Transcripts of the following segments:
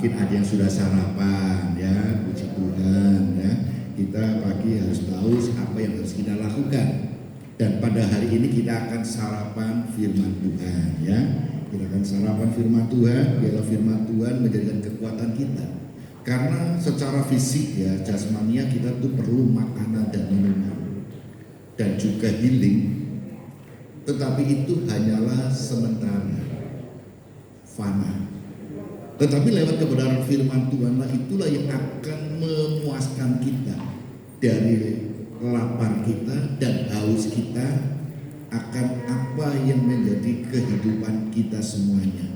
mungkin ada yang sudah sarapan ya, puji Tuhan ya. Kita pagi harus tahu apa yang harus kita lakukan. Dan pada hari ini kita akan sarapan firman Tuhan ya. Kita akan sarapan firman Tuhan, biarlah firman Tuhan menjadikan kekuatan kita. Karena secara fisik ya, jasmania kita tuh perlu makanan dan minuman dan juga healing. Tetapi itu hanyalah sementara, fana. Tetapi lewat kebenaran firman Tuhanlah itulah yang akan memuaskan kita dari lapar kita dan haus kita akan apa yang menjadi kehidupan kita semuanya.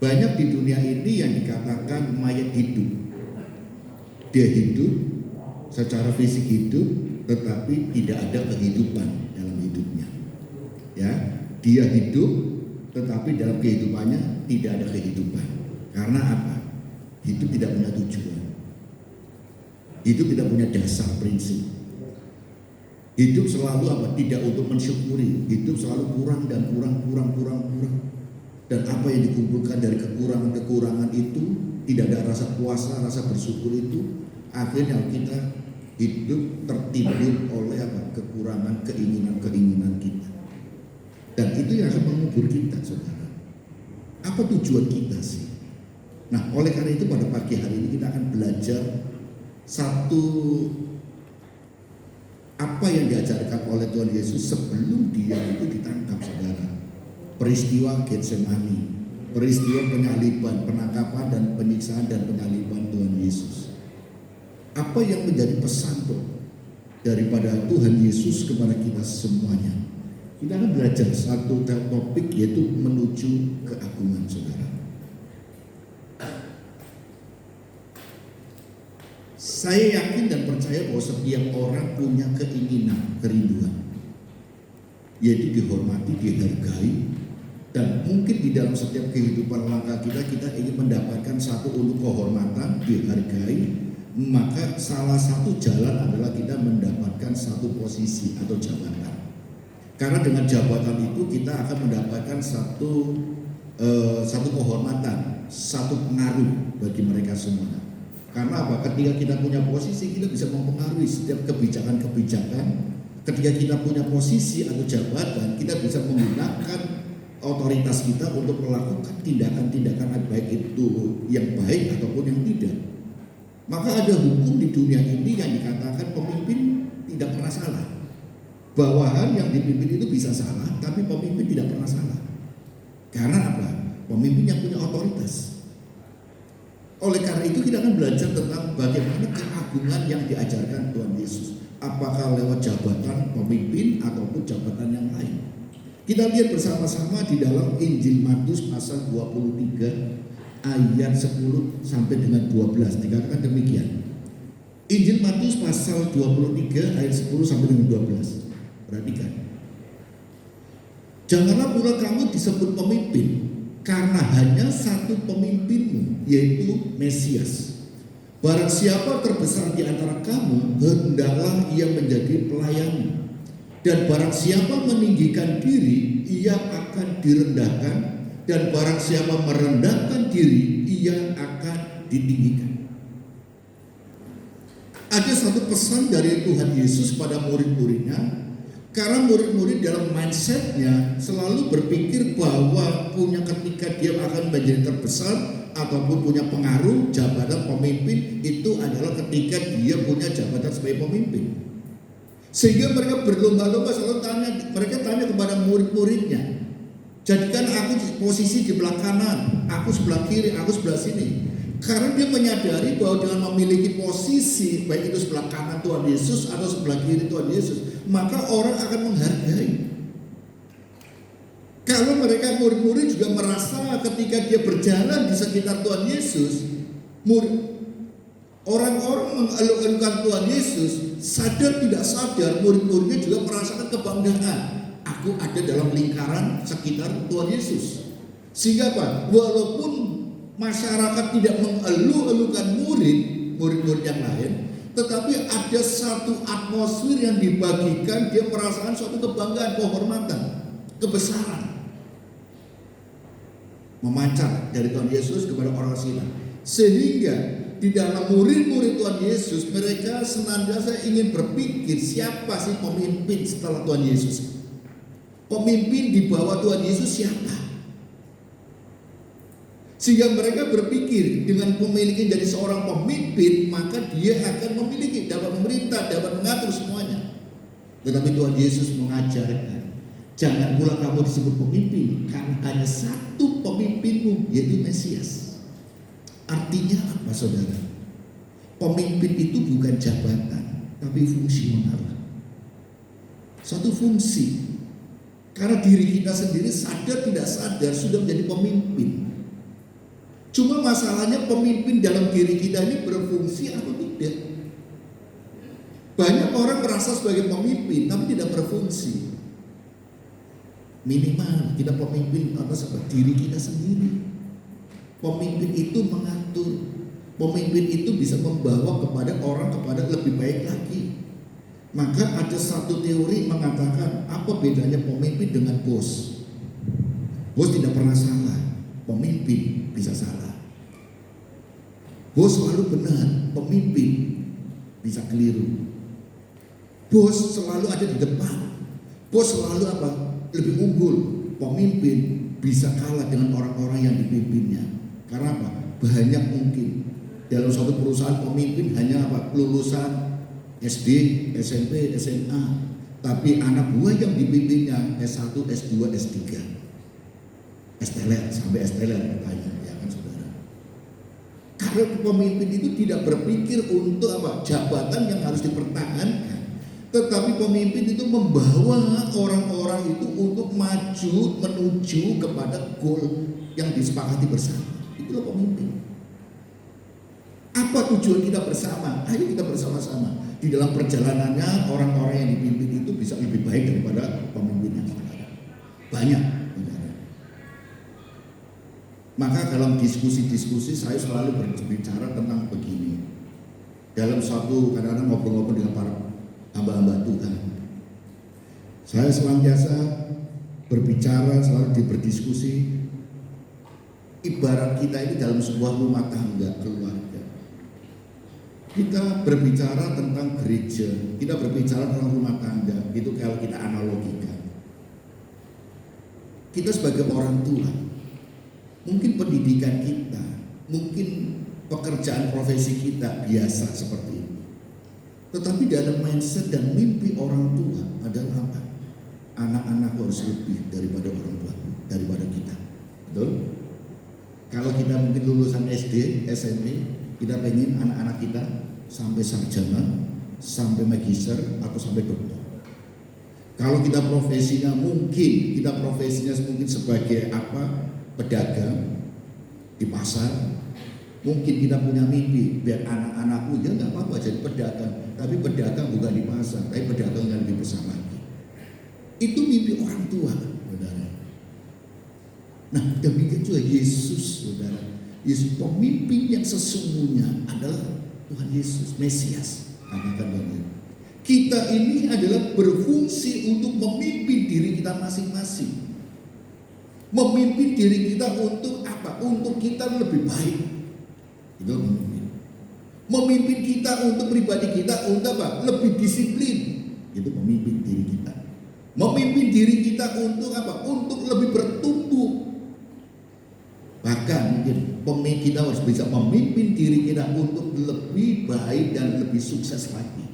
Banyak di dunia ini yang dikatakan mayat hidup. Dia hidup, secara fisik hidup, tetapi tidak ada kehidupan dalam hidupnya. Ya, dia hidup, tetapi dalam kehidupannya tidak ada kehidupan. Karena apa? Hidup tidak punya tujuan. Hidup tidak punya dasar prinsip. Hidup selalu apa? Tidak untuk mensyukuri. Hidup selalu kurang dan kurang. Dan apa yang dikumpulkan dari kekurangan itu, tidak ada rasa puasa, rasa bersyukur itu, akhirnya kita hidup tertimbun oleh apa? Kekurangan, keinginan kita. Dan itu yang akan mengubur kita, saudara. Apa tujuan kita sih? Nah, oleh karena itu pada pagi hari ini kita akan belajar satu apa yang diajarkan oleh Tuhan Yesus sebelum dia itu ditangkap, saudara. Peristiwa Getsemani, peristiwa penyaliban, penangkapan dan penyiksaan dan penyaliban Tuhan Yesus. Apa yang menjadi pesan tuh daripada Tuhan Yesus kepada kita semuanya? Kita akan belajar satu topik, yaitu menuju keagungan, saudara. Saya yakin dan percaya bahwa setiap orang punya keinginan, kerinduan, yaitu dihormati, dihargai, dan mungkin di dalam setiap kehidupan langkah kita ingin mendapatkan satu untuk kehormatan, dihargai. Maka salah satu jalan adalah kita mendapatkan satu posisi atau jabatan. Karena dengan jabatan itu kita akan mendapatkan satu kehormatan, satu pengaruh bagi mereka semua. Karena apa? Ketika kita punya posisi, kita bisa mempengaruhi setiap kebijakan-kebijakan. Ketika kita punya posisi atau jabatan, kita bisa menggunakan otoritas kita untuk melakukan tindakan-tindakan baik itu yang baik ataupun yang tidak. Maka ada hukum di dunia ini yang dikatakan pemimpin tidak pernah salah. Bawahan yang dipimpin itu bisa salah, tapi pemimpin tidak pernah salah. Karena apa? Pemimpin yang punya otoritas. Oleh karena itu kita akan belajar tentang bagaimana keagungan yang diajarkan Tuhan Yesus. Apakah lewat jabatan pemimpin ataupun jabatan yang lain. Kita lihat bersama-sama di dalam Injil Matius pasal 23 ayat 10 sampai dengan 12. Dikatakan demikian. Injil Matius pasal 23 ayat 10 sampai dengan 12. Perhatikan. Janganlah pula kamu disebut pemimpin, karena hanya satu pemimpinmu, yaitu Mesias. Barang siapa terbesar di antara kamu, hendaklah ia menjadi pelayanmu. Dan barang siapa meninggikan diri, ia akan direndahkan. Dan barang siapa merendahkan diri, ia akan ditinggikan. Ada satu pesan dari Tuhan Yesus pada murid-muridnya. Karena murid-murid dalam mindsetnya selalu berpikir bahwa punya ketika dia akan menjadi terbesar ataupun punya pengaruh jabatan pemimpin itu adalah ketika dia punya jabatan sebagai pemimpin. Sehingga mereka berlomba-lomba selalu mereka tanya kepada murid-muridnya, jadikan aku posisi di belah kanan, aku sebelah kiri, aku sebelah sini. Karena dia menyadari bahwa dengan memiliki posisi baik itu sebelah kanan Tuhan Yesus atau sebelah kiri Tuhan Yesus, maka orang akan menghargai. Kalau mereka murid-murid juga merasa ketika dia berjalan di sekitar Tuhan Yesus, orang-orang mengeluh-elukan Tuhan Yesus, sadar tidak sadar murid-muridnya juga merasakan kebanggaan. Aku ada dalam lingkaran sekitar Tuhan Yesus. Sehingga apa? Walaupun masyarakat tidak mengeluh-elukan murid-murid yang lain, tetapi ada satu atmosfer yang dibagikan, dia merasakan suatu kebanggaan, kehormatan, kebesaran memancar dari Tuhan Yesus kepada orang sekitar. Sehingga di dalam murid-murid Tuhan Yesus, mereka senantiasa ingin berpikir siapa sih pemimpin setelah Tuhan Yesus. Pemimpin di bawah Tuhan Yesus siapa? Sehingga mereka berpikir dengan memiliki jadi seorang pemimpin, maka dia akan memiliki, dapat memerintah, dapat mengatur semuanya. Tetapi Tuhan Yesus mengajarkan, jangan pula kamu disebut pemimpin, karena hanya satu pemimpinmu, yaitu Mesias. Artinya apa, saudara? Pemimpin itu bukan jabatan, tapi fungsi mengarah. Satu fungsi. Karena diri kita sendiri sadar tidak sadar sudah menjadi pemimpin. Cuma masalahnya pemimpin dalam diri kita ini berfungsi atau tidak. Banyak orang merasa sebagai pemimpin tapi tidak berfungsi. Minimal kita pemimpin atas diri kita sendiri. Pemimpin itu mengatur. Pemimpin itu bisa membawa kepada orang kepada lebih baik lagi. Maka ada satu teori mengatakan apa bedanya pemimpin dengan bos. Bos tidak pernah salah, pemimpin bisa salah. Bos selalu benar, pemimpin bisa keliru. Bos selalu ada di depan, bos selalu apa? Lebih unggul. Pemimpin bisa kalah dengan orang-orang yang dipimpinnya. Karena apa? Banyak mungkin dalam suatu perusahaan pemimpin hanya apa? Lulusan SD, SMP, SMA, tapi anak buah yang dipimpinnya S1, S2, S3, STLR sampai STLR katanya, ya kan saudara. Karena pemimpin itu tidak berpikir untuk apa? Jabatan yang harus dipertahankan, tetapi pemimpin itu membawa orang-orang itu untuk maju menuju kepada goal yang disepakati bersama. Itulah pemimpin. Apa tujuan kita bersama? Ayo kita bersama-sama. Di dalam perjalanannya orang-orang yang dipimpin itu bisa lebih baik daripada pemimpinnya. Banyak. Maka dalam diskusi-diskusi saya selalu berbicara tentang begini. Dalam suatu kadang-kadang ngobrol-ngobrol dengan para hamba-hamba Tuhan, saya senantiasa berbicara, selalu berdiskusi. Ibarat kita ini dalam sebuah rumah tangga keluarga. Kita berbicara tentang gereja, kita berbicara tentang rumah tangga. Itu kalau kita analogikan. Kita sebagai orang tua, mungkin pendidikan kita, mungkin pekerjaan profesi kita biasa seperti ini. Tetapi dalam mindset dan mimpi orang tua adalah apa? Anak-anak harus lebih daripada orang tua, daripada kita. Betul? Kalau kita mungkin lulusan SD, SMP, kita pengen anak-anak kita sampai sarjana, sampai magister atau sampai doktor. Kalau kita profesinya mungkin sebagai apa? Pedagang di pasar. Mungkin kita punya mimpi biar anak-anakku ya nggak apa-apa jadi pedagang, tapi pedagang bukan di pasar, tapi pedagang yang lebih besar lagi. Itu mimpi orang tua, saudara. Nah, demikian juga Yesus, saudara. Yesus pemimpin yang sesungguhnya adalah Tuhan Yesus, Mesias. Katakan begitu. Kita ini adalah berfungsi untuk memimpin diri kita masing-masing. Memimpin diri kita untuk apa? Untuk kita lebih baik. Itu memimpin. Memimpin kita untuk pribadi kita untuk apa? Lebih disiplin. Itu memimpin diri kita. Memimpin diri kita untuk apa? Untuk lebih bertumbuh. Bahkan mungkin kita harus bisa memimpin diri kita untuk lebih baik dan lebih sukses lagi.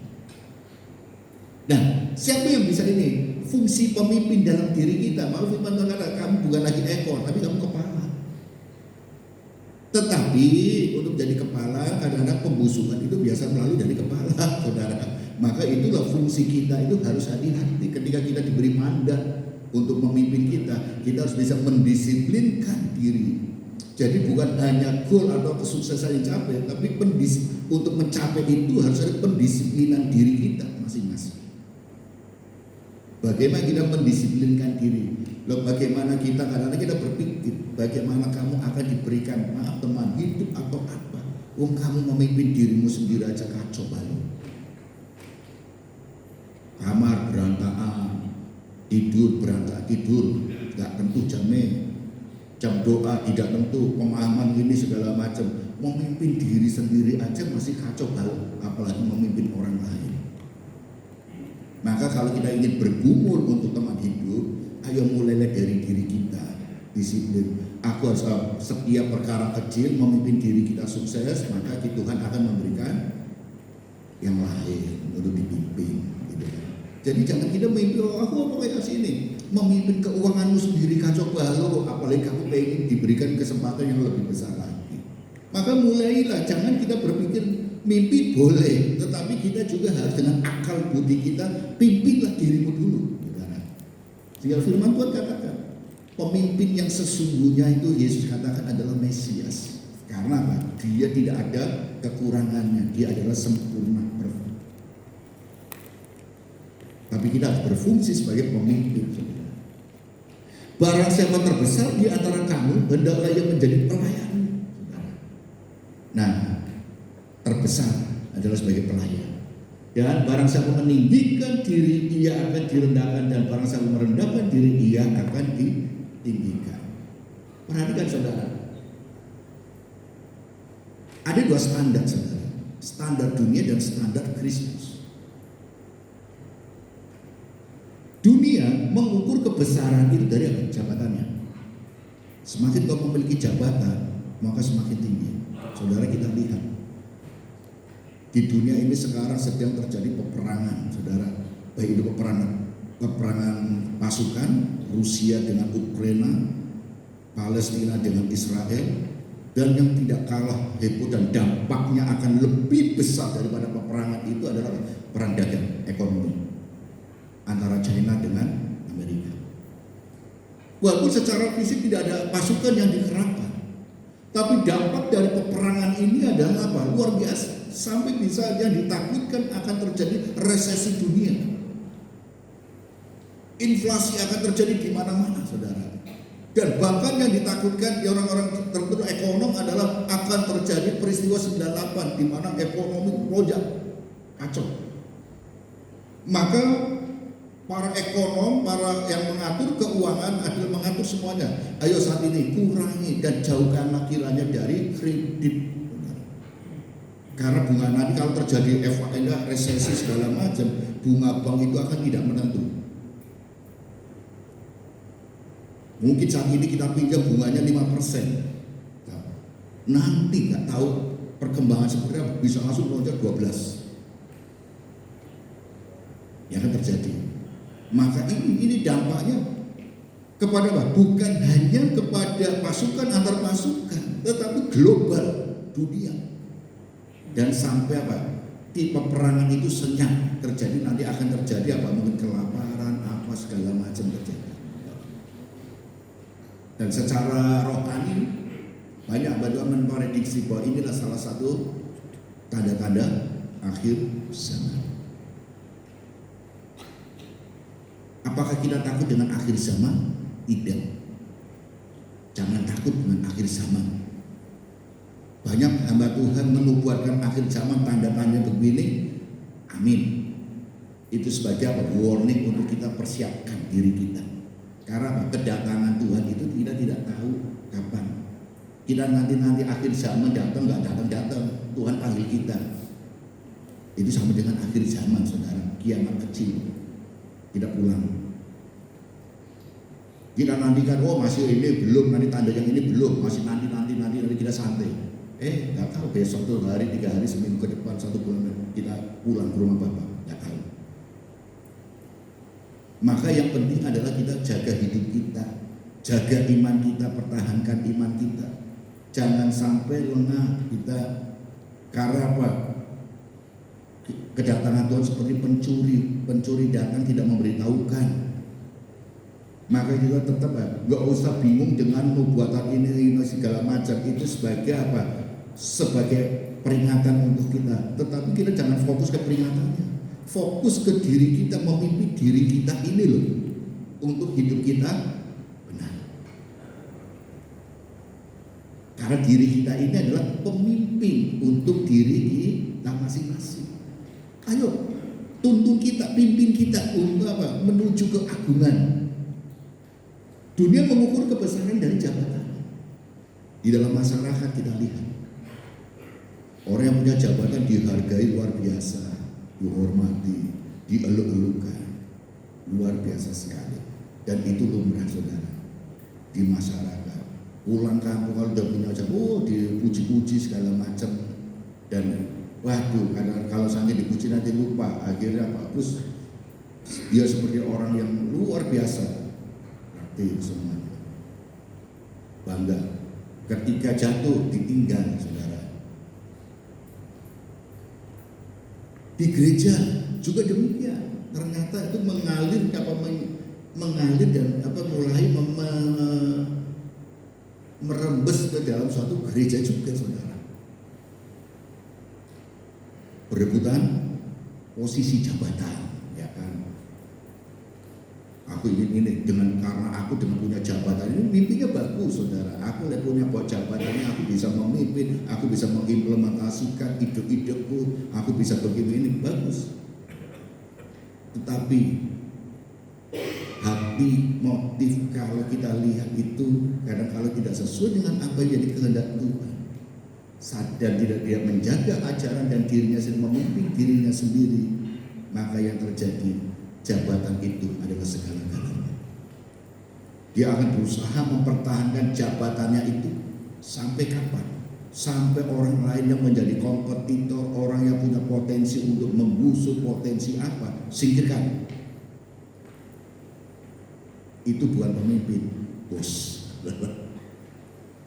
Nah, siapa yang bisa ini? Fungsi pemimpin dalam diri kita. Maaf firman Tuhan kata, kamu bukan lagi ekor, tapi kamu kepala. Tetapi untuk jadi kepala, kadang-kadang pembusukan itu biasa melalui dari kepala, saudara. Maka itulah fungsi kita itu harus hati-hati ketika kita diberi mandat untuk memimpin kita. Kita harus bisa mendisiplinkan diri. Jadi bukan hanya goal atau kesuksesan yang capai, tapi untuk mencapai itu harus ada pendisiplinan diri kita masing-masing. Bagaimana kita mendisiplinkan diri? Loh, bagaimana kita kadang-kadang kita berpikir bagaimana kamu akan diberikan maaf teman hidup atau apa? Kamu memimpin dirimu sendiri aja kacau balau. Kamar berantakan, tidur berantakan, tidur nggak tentu jamnya. jam doa tidak tentu, pemahaman ini segala macam. Memimpin diri sendiri aja masih kacau balau, apalagi memimpin orang lain. Maka kalau kita ingin bergumul untuk teman hidup, ayo mulailah dari diri kita. Disiplin. Aku harus setiap perkara kecil memimpin diri kita sukses, maka Tuhan akan memberikan yang lain untuk dipimpin. Gitu. Jadi jangan kita memimpin, aku apa kayak sini, memimpin keuanganmu sendiri kacau balau, apalagi kamu pengen diberikan kesempatan yang lebih besar lagi. Maka mulailah, jangan kita berpikir mimpi boleh, tetapi kita juga harus dengan akal budi kita pimpinlah dirimu dulu. Sehingga firman Tuhan katakan, pemimpin yang sesungguhnya itu Yesus katakan adalah Mesias. Karena apa? Dia tidak ada kekurangannya, dia adalah sempurna, perfect. Tapi kita harus berfungsi sebagai pemimpin. Barang siapa terbesar di antara kamu, hendaklah ia menjadi pelayan. Nah, terbesar adalah sebagai pelayan. Dan barang siapa meninggikan diri, ia akan direndahkan, dan barang siapa merendahkan diri, ia akan ditinggikan. Perhatikan saudara, ada dua standar saudara, standar dunia dan standar Kristus. Dunia mengukur kebesaran itu dari apa? Jabatannya. Semakin kau memiliki jabatan, maka semakin tinggi. Saudara, kita lihat di dunia ini sekarang sedang terjadi peperangan, saudara. Baik itu peperangan pasukan Rusia dengan Ukraina, Palestina dengan Israel, dan yang tidak kalah heboh dan dampaknya akan lebih besar daripada peperangan itu adalah perang dagang ekonomi antara China dengan Amerika. Walaupun secara fisik tidak ada pasukan yang dikerahkan, tapi dampak dari peperangan ini adalah apa? Luar biasa. Sampai bisa yang ditakutkan akan terjadi resesi dunia. Inflasi akan terjadi di mana-mana, saudara. Dan bahkan yang ditakutkan orang-orang tertentu ekonom adalah akan terjadi peristiwa 98 di mana ekonomi melonjak, kacau. Maka para ekonom, para yang mengatur keuangan adalah mengatur semuanya. Ayo saat ini kurangi dan jauhkanlah kiranya dari kredit. Karena bunga nanti kalau terjadi resesi segala macam, bunga bank itu akan tidak menentu. Mungkin saat ini kita pinjam bunganya 5%. Nanti nggak tahu perkembangan seperti apa, bisa langsung melonjak 12. Yang akan terjadi. Maka ini dampaknya kepada apa? Bukan hanya kepada pasukan antar pasukan, tetapi global, dunia. Dan sampai apa? Di peperangan itu senyap terjadi, nanti akan terjadi apa? Mungkin kelaparan, apa segala macam terjadi. Dan secara rohani banyak bantuan memprediksi bahwa inilah salah satu tanda-tanda akhir zaman. Apakah kita takut dengan akhir zaman? Tidak. Jangan takut dengan akhir zaman. Banyak hamba Tuhan menubuatkan akhir zaman tanda-tanda begini. Amin. Itu sebagai apa? Warning untuk kita persiapkan diri kita. Karena apa? Kedatangan Tuhan itu kita tidak tahu kapan. Kita nanti akhir zaman datang nggak datang, Tuhan panggil kita. Itu sama dengan akhir zaman, saudara. Kiamat kecil. Tidak pulang. Kita nantikan, oh masih ini belum, nanti tanda yang ini belum, masih nanti kita santai. Nggak tahu besok tuh hari, 3 hari, seminggu ke depan, 1 bulan kita pulang ke rumah Bapak, nggak tahu. Maka yang penting adalah kita jaga hidup kita, jaga iman kita, pertahankan iman kita. Jangan sampai lengah kita. Karena apa? Kedatangan Tuhan seperti pencuri datang tidak memberitahukan. Maka juga tetap nggak usah bingung dengan nubuatan ini segala macam, itu sebagai apa? Sebagai peringatan untuk kita. Tetapi kita jangan fokus ke peringatannya, fokus ke diri kita, memimpin diri kita ini loh, untuk hidup kita benar. Karena diri kita ini adalah pemimpin untuk diri kita masing-masing. Ayo tuntun kita, pimpin kita untuk apa? Menuju keagungan. Dunia mengukur kebesaran dari jabatan. Di dalam masyarakat kita lihat orang yang punya jabatan dihargai luar biasa, dihormati, dieluk-elukan, luar biasa sekali. Dan itu lumrah saudara di masyarakat. Pulang kampung kalau udah punya jabatan, dipuji-puji segala macam. Dan waduh, kadang kalau sampai dipuji nanti lupa, akhirnya Pak Bus dia seperti orang yang luar biasa, aktif semuanya, bangga. Ketika jatuh ditinggal saudara. Di gereja juga demikian. Ternyata itu mengalir dan mulai merembes ke dalam suatu gereja juga saudara. Berebutan posisi jabatan, ya kan? Aku ingin ini karena aku dengan punya jabatan ini mimpinya bagus saudara. Aku punya jabatannya, aku bisa memimpin, aku bisa mengimplementasikan ide-ideku, aku bisa begini ini bagus. Tetapi hati, motif kalau kita lihat itu kadang kalau tidak sesuai dengan apa yang jadi kehendak Tuhan, sadar tidak dia menjaga ajaran dan dirinya sendiri, memimpin dirinya sendiri, maka yang terjadi jabatan itu adalah segala-galanya. Dia akan berusaha mempertahankan jabatannya itu sampai kapan? Sampai orang lain yang menjadi kompetitor, orang yang punya potensi untuk membusuk, potensi apa, singkirkan. Itu bukan pemimpin, bos.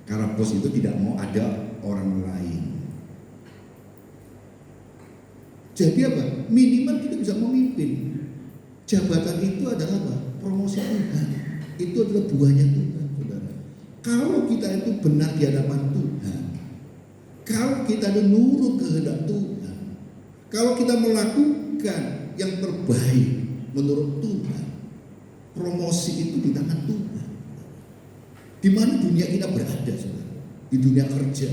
Karena bos itu tidak mau ada orang lain. Jadi apa? Minimal kita bisa memimpin. Jabatan itu adalah apa? Promosi Tuhan. Itu adalah buahnya Tuhan, saudara. Kalau kita itu benar di hadapan Tuhan, kalau kita itu nurut kehendak Tuhan, kalau kita melakukan yang terbaik menurut Tuhan, promosi itu di tangan Tuhan. Di mana dunia kita berada, saudara? Di dunia kerja,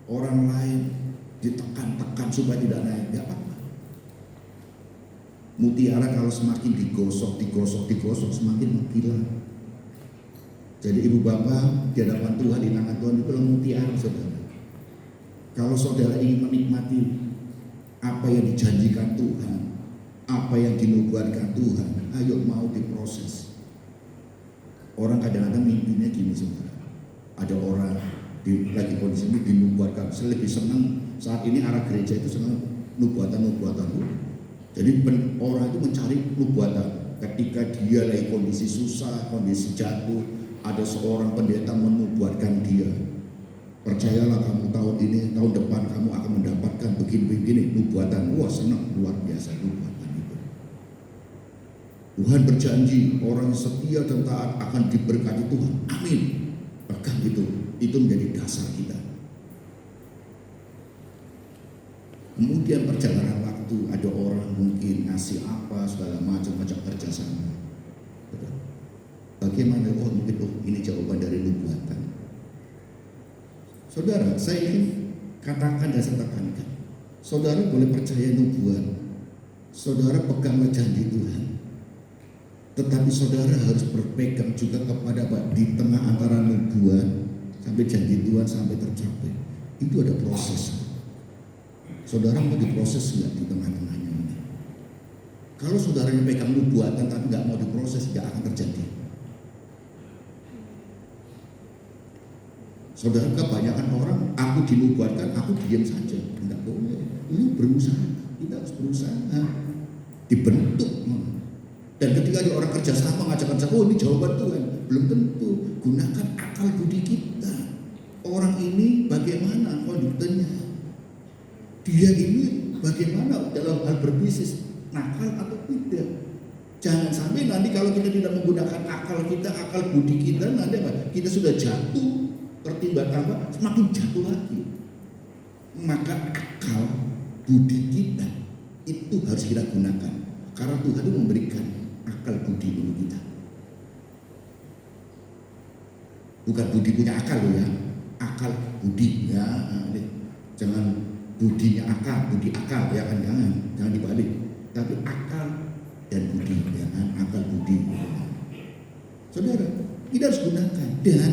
orang lain ditekan-tekan supaya tidak naik, tidak apa-apa. Mutiara kalau semakin digosok semakin mengkilat. Jadi ibu bapak di hadapan Tuhan, di tangan Tuhan itu adalah mutiara saudara. Kalau saudara ingin menikmati apa yang dijanjikan Tuhan, apa yang dinubuatkan Tuhan, ayo mau diproses. Orang kadang-kadang mimpinya gini saudara. Ada orang lagi kondisi ini dinubuatkan. Saya lebih senang saat ini arah gereja itu senang nubuatan-nubuatan itu. Jadi orang itu mencari nubuatan. Ketika dia lagi kondisi susah, kondisi jatuh, ada seorang pendeta menubuatkan dia. Percayalah kamu tahun ini, tahun depan kamu akan mendapatkan begini-begini nubuatan. Wah senang, luar biasa nubuatan itu. Tuhan berjanji orang yang setia dan taat akan diberkati Tuhan. Amin. Pegang itu menjadi dasar kita. Kemudian perjalanan waktu ada orang mungkin ngasih apa segala macam kerjasama. Bagaimana? Mungkin ini jawaban dari nubuatan. Saudara, saya ingin katakan dan saya tekankan. Saudara boleh percaya nubuat. Saudara peganglah janji Tuhan. Tetapi saudara harus berpegang juga kepada di tengah antara nubuat sampai janji Tuhan sampai tercapai. Itu ada proses. Saudara mau diproses nggak di tengah-tengahnya ini? Kalau saudara yang pegang nubuatan tapi nggak mau diproses, nggak akan terjadi. Saudara, kebanyakan orang, aku dinubuatkan, aku diam saja. Tidak boleh. Lu berusaha, kita harus berusaha. Dibentuk. Dan ketika ada orang kerjasama mengajarkan saya, oh ini jawaban Tuhan, belum tentu. Gunakan akal budi kita. Orang ini bagaimana konduktenya? Dia ini bagaimana dalam hal berbisnis, nakal atau tidak? Jangan sampai nanti kalau kita tidak menggunakan akal kita, akal budi kita, nanti apa? Kita sudah jatuh, tertimpa tambah, semakin jatuh lagi. Maka akal budi kita itu harus kita gunakan, karena Tuhan itu memberikan akal budi bagi kita. Bukan budi punya akal ya, akal budi ya. Jangan budinya akal, budi akal ya kan, jangan dibalik. Tapi akal dan budi, jangan akal budi. Saudara, kita harus gunakan. Dan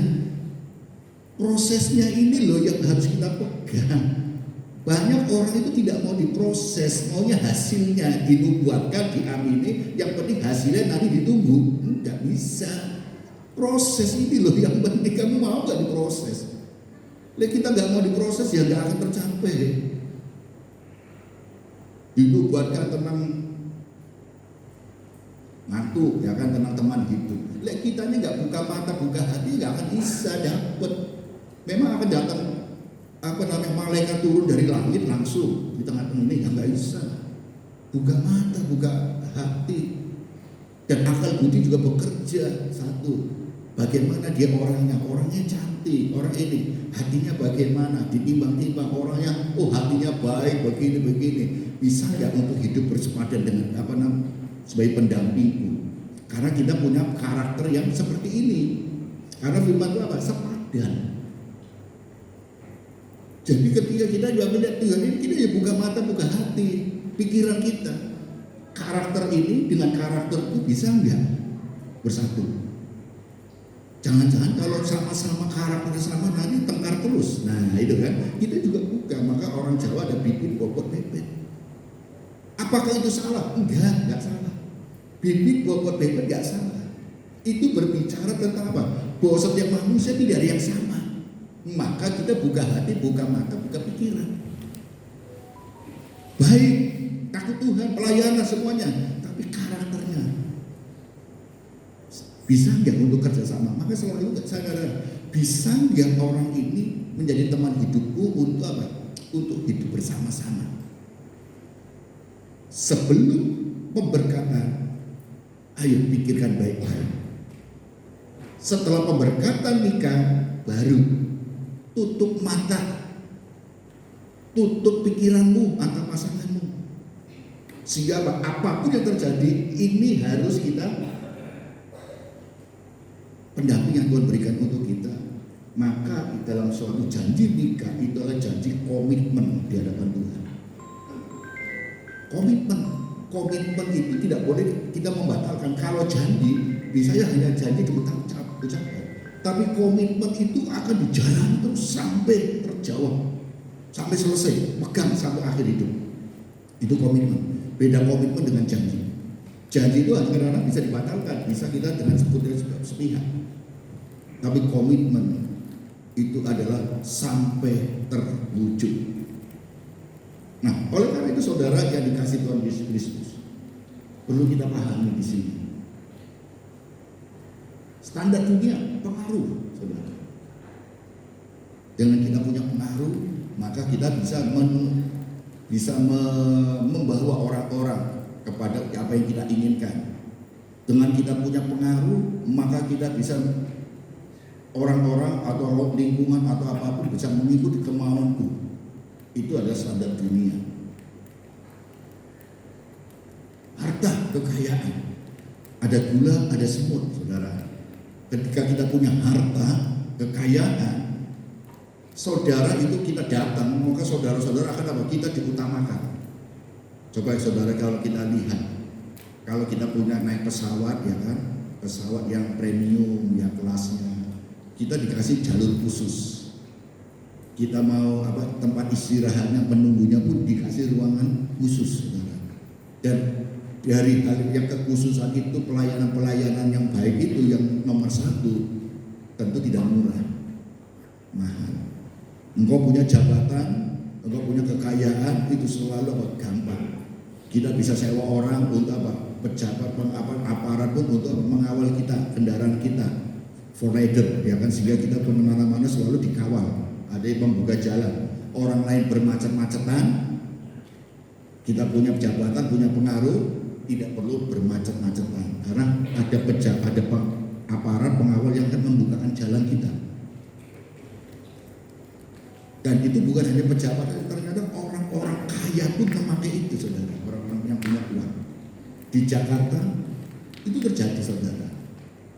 Prosesnya ini loh yang harus kita pegang. Banyak orang itu tidak mau diproses, maunya hasilnya, dinubuatkan, diamini, yang penting hasilnya nanti ditunggu. Enggak bisa. Proses ini loh yang penting. Kamu mau gak diproses? Kita gak mau diproses ya gak akan tercapai. Dinubuatkan tentang ngantuk, ya kan, tentang teman gitu. Kita ini gak buka mata, buka hati, gak akan bisa dapet. Memang akan datang malaikat turun dari langit langsung di tengah-tengah ini, nggak bisa. Buka mata, buka hati, dan akal budi juga bekerja. Satu, bagaimana dia orangnya cantik, orang ini hatinya bagaimana, ditimbang-timbang orangnya, oh hatinya baik, begini, bisa nggak untuk hidup bersepadan dengan sebagai pendampingku? Karena kita punya karakter yang seperti ini. Karena firman itu apa? Sepadan. Jadi ketika kita juga melihat Tuhan ini, kita ya buka mata, buka hati, pikiran kita. Karakter ini dengan karakter itu bisa nggak bersatu? Jangan-jangan kalau sama-sama karakternya sama nanti tengkar terus. Nah itu kan, kita juga buka. Maka orang Jawa ada bibit, bobot, bebet. Apakah itu salah? Enggak salah. Bibit, bobot, bebet enggak salah. Itu berbicara tentang apa? Bahwa setiap manusia tidak ada yang sama. Maka kita buka hati, buka mata, buka pikiran. Baik, takut Tuhan, pelayanan semuanya, tapi karakternya bisa nggak untuk kerjasama? Maka selalu saya bisa nggak orang ini menjadi teman hidupku untuk apa? Untuk hidup bersama-sama. Sebelum pemberkatan, ayo pikirkan baik-baik. Setelah pemberkatan nikah, baru tutup mata, tutup pikiranmu antar pasanganmu. Sehingga apapun yang terjadi, ini harus kita pendamping yang Tuhan berikan untuk kita. Maka dalam suatu janji nikah itu adalah janji komitmen di hadapan Tuhan. Komitmen itu tidak boleh kita membatalkan. Kalau janji, misalnya hanya janji ucapan. Tapi komitmen itu akan dijalani terus sampai terjawab, sampai selesai, pegang sampai akhir hidup. Itu komitmen. Beda komitmen dengan janji. Janji itu kadang-kadang bisa dibatalkan, bisa kita dengan sebutnya sepihak. Tapi komitmen itu adalah sampai terwujud. Nah, oleh karena itu saudara yang dikasih Tuhan Yesus Kristus, perlu kita pahami di sini. Standar dunia pengaruh, saudara. Dengan kita punya pengaruh, maka kita bisa membawa orang-orang kepada apa yang kita inginkan. Dengan kita punya pengaruh, maka kita bisa orang-orang atau lingkungan atau apapun bisa mengikuti kemauanku. Itu adalah standar dunia. Harta, kekayaan, ada gula, ada semut, saudara. Ketika kita punya harta, kekayaan, saudara itu kita datang, maka saudara-saudara akan apa? Kita diutamakan. Coba saudara kalau kita lihat, kalau kita punya naik pesawat, ya kan, pesawat yang premium, yang kelasnya, kita dikasih jalur khusus. Kita mau tempat istirahatnya, penunggunya pun dikasih ruangan khusus, saudara. Dan dari hal yang kekhususan itu, pelayanan-pelayanan yang baik itu yang nomor satu, tentu tidak murah, mahal. Engkau punya jabatan, engkau punya kekayaan, itu selalu gampang. Kita bisa sewa orang untuk pejabat, aparat pun untuk mengawal kita, kendaraan kita, for rider, ya kan, sehingga kita kemana-mana selalu dikawal. Ada yang membuka jalan, orang lain bermacet-macetan, kita punya jabatan, punya pengaruh, tidak perlu bermacet-macetan karena ada aparat pengawal yang akan membukakan jalan kita. Dan itu bukan hanya pejabat, ternyata orang-orang kaya pun memakai itu, saudara. Orang-orang yang punya uang di Jakarta itu terjadi, saudara.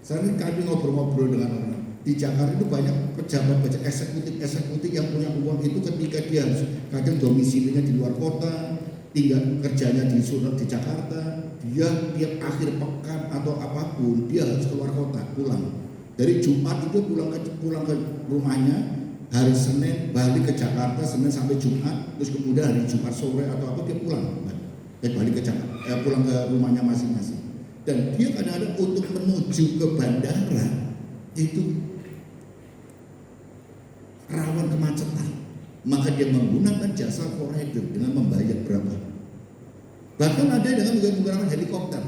Saya kami ngobrol-ngobrol dengan orang di Jakarta itu, banyak pejabat eksekutif yang punya uang itu ketika dia harus kadang domisilinya di luar kota, tinggal kerjanya di Jakarta, dia tiap akhir pekan atau apapun dia harus keluar kota pulang Dari Jumat itu pulang ke rumahnya, hari Senin balik ke Jakarta, Senin sampai Jumat, terus kemudian hari Jumat sore atau apa dia pulang, balik ke Jakarta, pulang ke rumahnya masing-masing. Dan dia kadang-kadang untuk menuju ke bandara itu rawan kemacetan, maka dia menggunakan jasa forrider dengan membayar berapa. Bahkan ada dengan menggunakan helikopter.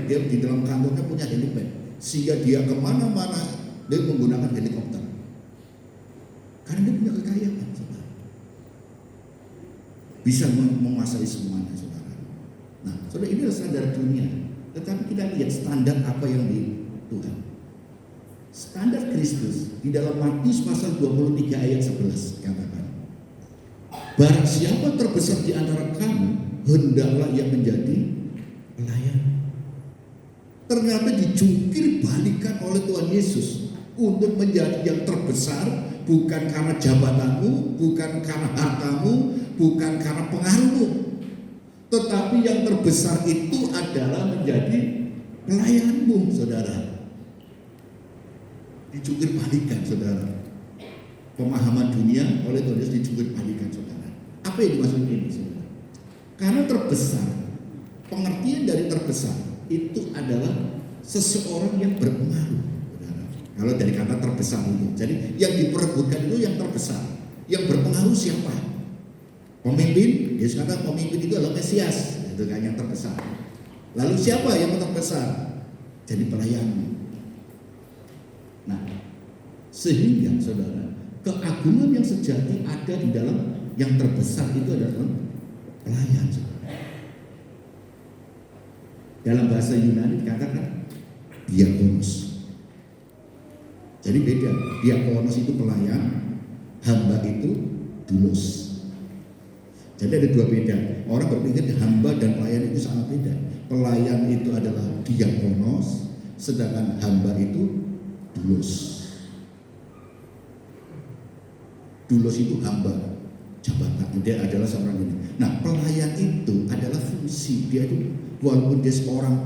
Dia di dalam kantornya punya helipad, sehingga dia kemana-mana dia menggunakan helikopter. Karena dia punya kekayaan, saudara. Bisa menguasai semuanya, saudara. Nah, saudara, ini adalah standar dunia. Tetapi kita lihat standar apa yang di Tuhan. Standar Kristus di dalam Matius pasal 23 ayat 11 katakan, barang siapa terbesar di antara kamu, hendaklah ia menjadi pelayan. Ternyata dijungkir balikan oleh Tuhan Yesus untuk menjadi yang terbesar, bukan karena jabatanmu, bukan karena hartamu, bukan karena pengaruhmu, tetapi yang terbesar itu adalah menjadi pelayanmu, saudara. Dijungkir balikan, saudara. Pemahaman dunia oleh Tuhan Yesus dijungkir balikan, saudara. Apa yang dimaksud ini, saudara? Karena terbesar, pengertian dari terbesar itu adalah seseorang yang berpengaruh, saudara. Kalau dari kata terbesar itu, jadi yang diperebutkan itu yang terbesar. Yang berpengaruh siapa? Pemimpin. Yesus kata pemimpin itu adalah Mesias, itu kan yang terbesar. Lalu siapa yang terbesar? Jadi pelayan. Nah, sehingga saudara, keagungan yang sejati ada di dalam yang terbesar itu adalah pelayan, saudara. Dalam bahasa Yunani dikatakan diakonos. Jadi beda, diakonos itu pelayan, hamba itu doulos. Jadi ada dua beda. Orang berpikir hamba dan pelayan itu sangat beda. Pelayan itu adalah diakonos, sedangkan hamba itu doulos. Doulos itu hamba, jabatan. Dia adalah seorang ini. Nah, pelayan itu adalah fungsi. Dia itu walaupun dia seorang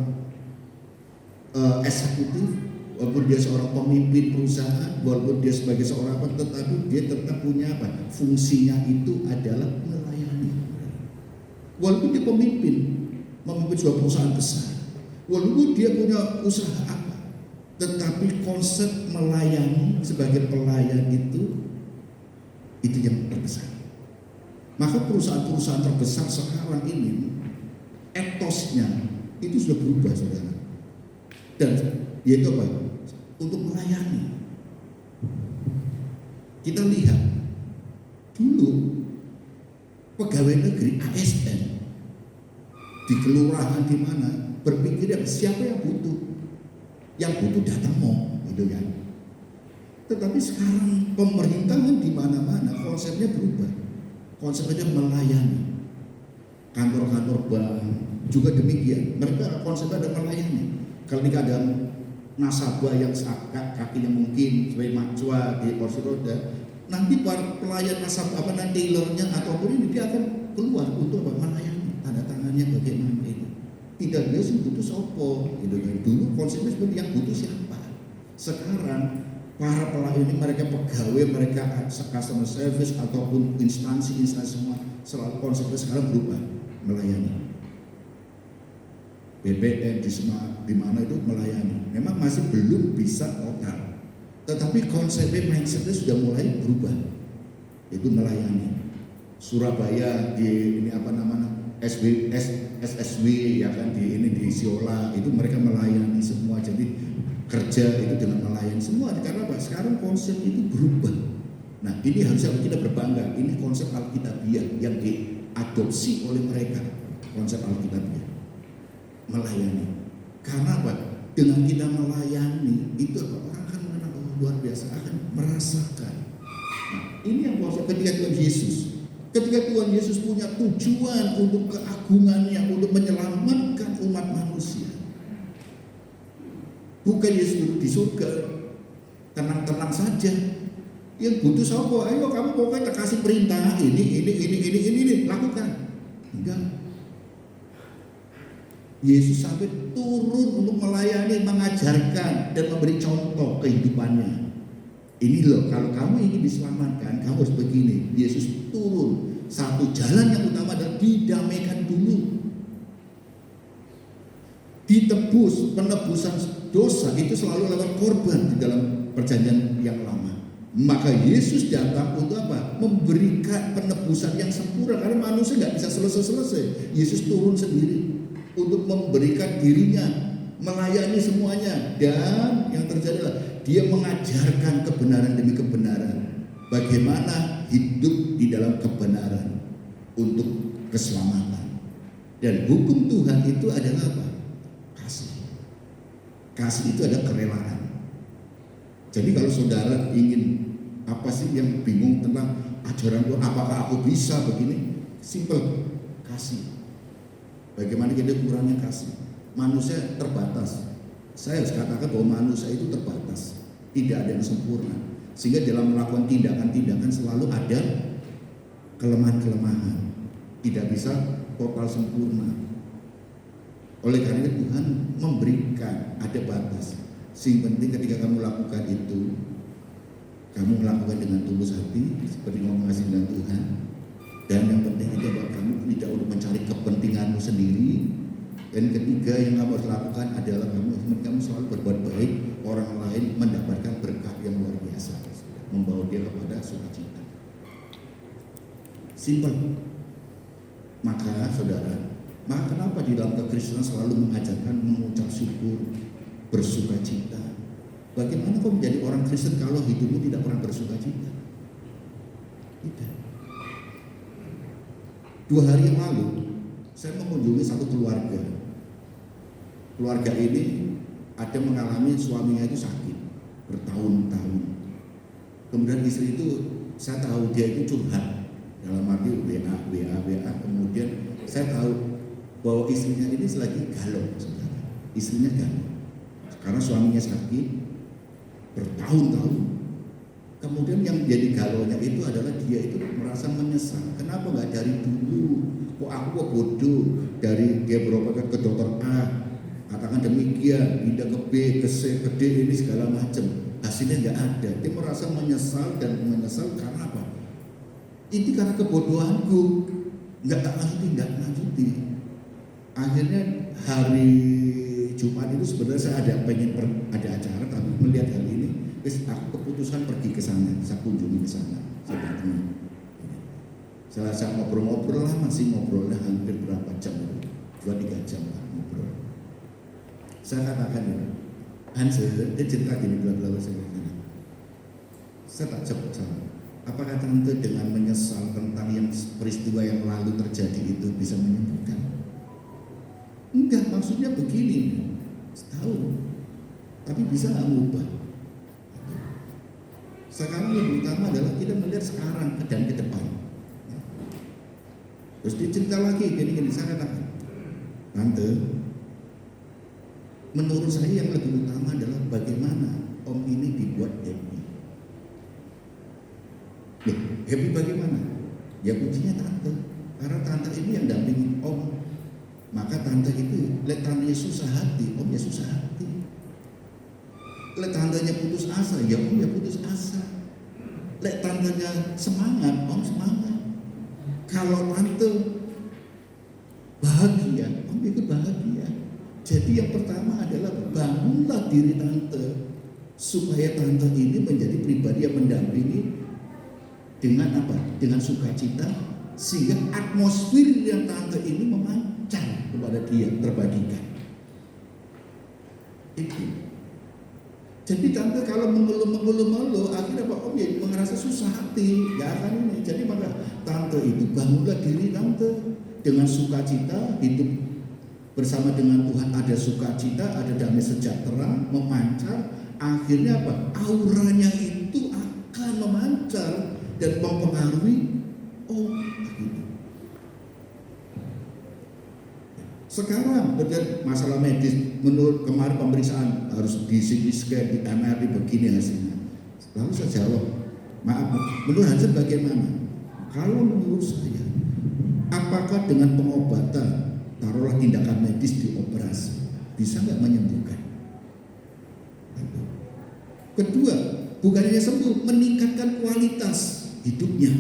eksekutif, walaupun dia seorang pemimpin perusahaan, walaupun dia sebagai seorang apa, tetapi dia tetap punya apa? Fungsinya itu adalah melayani. Walaupun dia memimpin sebuah perusahaan besar, walaupun dia punya usaha apa, tetapi konsep melayani sebagai pelayan itu yang terbesar. Maka perusahaan-perusahaan terbesar sekarang ini etosnya itu sudah berubah, saudara. Dan yaitu apa? Untuk melayani. Kita lihat dulu pegawai negeri ASN di kelurahan di mana berpikir siapa yang butuh, datang mau, gitu kan. Tetapi sekarang pemerintahan di mana-mana konsepnya berubah, konsepnya melayani. Kantor-kantor bank juga demikian, mereka konsepnya ada melayani. Kalau ada nasabah yang kakinya mungkin sebagai macua di kursi roda, nanti para pelayan nasabah tailornya ataupun ini dia akan keluar untuk melayani, tanda tangannya bagaimana itu. Tidak biasa butuh sopo, gitu kan. Dulu konsepnya seperti yang butuh siapa. Sekarang para pelayan ini mereka pegawai, mereka customer service ataupun instansi semua selalu konsepnya sekarang berubah, melayani. BBM di mana itu melayani. Memang masih belum bisa total, tetapi konsepnya mindsetnya sudah mulai berubah, itu melayani. Surabaya di ini SSW ya kan, di Siola itu mereka melayani semua. Jadi kerja itu dengan melayani semua. Karena apa? Sekarang konsep itu berubah. Nah, ini harusnya kita berbangga. Ini konsep Alkitabiah yang diadopsi oleh mereka. Konsep Alkitabiah melayani. Karena apa? Dengan kita melayani itu orang akan mengenal luar biasa, akan merasakan. Nah, ini yang konsep ketika Tuhan Yesus. Ketika Tuhan Yesus punya tujuan untuk keagungannya, untuk menyelamatkan umat manusia. Bukan Yesus duduk di surga tenang-tenang saja. Yang butuh siapa? Ayo kamu pokoknya kasih perintah ini lakukan. Enggak. Yesus sampai turun untuk melayani, mengajarkan, dan memberi contoh kehidupannya. Ini loh, kalau kamu ingin diselamatkan, kamu harus begini. Yesus turun. Satu jalan yang utama adalah didamaikan dulu. Ditebus, penebusan dosa itu selalu lewat korban di dalam perjanjian yang lama. Maka Yesus datang untuk apa? Memberikan penebusan yang sempurna, karena manusia nggak bisa selesai-selesai. Yesus turun sendiri untuk memberikan dirinya, melayani semuanya, dan yang terjadi adalah dia mengajarkan kebenaran demi kebenaran. Bagaimana hidup di dalam kebenaran untuk keselamatan. Dan hukum Tuhan itu adalah apa? Kasih. Kasih itu adalah kerelaan. Jadi kalau saudara ingin apa sih yang bingung tentang ajaran Tuhan, apakah aku bisa begini? Simple, kasih. Bagaimana kita kurangnya kasih? Manusia terbatas. Saya harus katakan bahwa manusia itu terbatas, tidak ada yang sempurna. Sehingga dalam melakukan tindakan-tindakan selalu ada kelemahan-kelemahan, tidak bisa total sempurna. Oleh karena itu Tuhan memberikan ada batas. Sing penting ketika kamu lakukan itu, kamu melakukan dengan tulus hati, seperti ngomong kasih dengan Tuhan. Dan yang penting itu adalah kamu tidak untuk mencari kepentinganmu sendiri. Dan ketiga yang kamu harus lakukan adalah kamu selalu berbuat baik, orang lain mendapatkan berkat yang luar biasa, membawa dia kepada sukacita. Simpel. Maka saudara, kenapa di dalam kekristenan selalu mengajarkan mengucap syukur, bersuka cita? Bagaimana kau menjadi orang Kristen kalau hidupmu tidak pernah bersuka cita? Tidak. 2 hari yang lalu saya mengunjungi satu keluarga. Keluarga ini ada mengalami suaminya itu sakit bertahun-tahun. Kemudian istri itu saya tahu dia itu curhat, dalam arti WA. Kemudian saya tahu bahwa istrinya ini lagi galau, saudara. Istrinya galau karena suaminya sakit bertahun-tahun. Kemudian yang jadi galaunya itu adalah dia itu merasa menyesal. Kenapa nggak dari dulu? Kok aku bodoh, dari dia berobat ke dokter A, katakan demikian, pindah ke B, ke C, ke D, ini segala macam. Hasilnya nggak ada. Dia merasa menyesal dan menyesal karena apa? Ini karena kebodohanku. Nggak lanjuti. Akhirnya hari Jumat itu sebenarnya saya ada acara, tapi melihat hal ini, aku keputusan pergi ke sana, saya kunjungi ke sana, saya datang. Saya ngobrol-ngobrol lah, masih ngobrolnya hampir berapa jam, 2-3 jam lah ngobrol. Saya katakan ya, Hansel, dia cerita gini, bla-bla, saya tak cepet sama. Apakah tante dengan menyesal tentang yang peristiwa yang lalu terjadi itu bisa menyembuhkan? Enggak, maksudnya begini, setahun, tapi bisa nggak mengubah? Sekarang yang utama adalah kita melihat sekarang dan ke depan. Terus dicerita lagi, gini, saya katakan, tante, menurut saya yang lebih utama adalah bagaimana om ini dibuat happy. Loh, happy bagaimana? Ya kuncinya tante, karena tante ini yang dampingin om. Maka tante itu, lihat tantenya susah hati, om ya susah hati. Lihat tantenya putus asa, ya om ya putus asa. Lihat tantenya semangat, om semangat. Kalau tante bahagia, om ikut bahagia. Jadi yang pertama adalah bangunlah diri tante, supaya tante ini menjadi pribadi yang mendampingi dengan apa? Dengan sukacita, sehingga atmosfer yang tante ini memancar kepada dia, terbagikan. Itu. Jadi tante kalau mengeluh, akhirnya Pak Om ya merasa susah hati, nggak akan ini. Jadi maka tante itu bangunlah diri tante dengan sukacita, hidup bersama dengan Tuhan, ada sukacita, ada damai sejahtera, memancar. Akhirnya apa? Auranya itu akan memancar dan mempengaruhi gitu. Sekarang masalah medis, menurut kemarin pemeriksaan harus di CT scan, di MRI, begini hasilnya. Lalu saya jawab, maaf, menurut Hansen bagaimana? Kalau menurut saya, apakah dengan pengobatan taruhlah tindakan medis di operasi, bisa nggak menyembuhkan? Kedua, bukan hanya sembuh, meningkatkan kualitas hidupnya.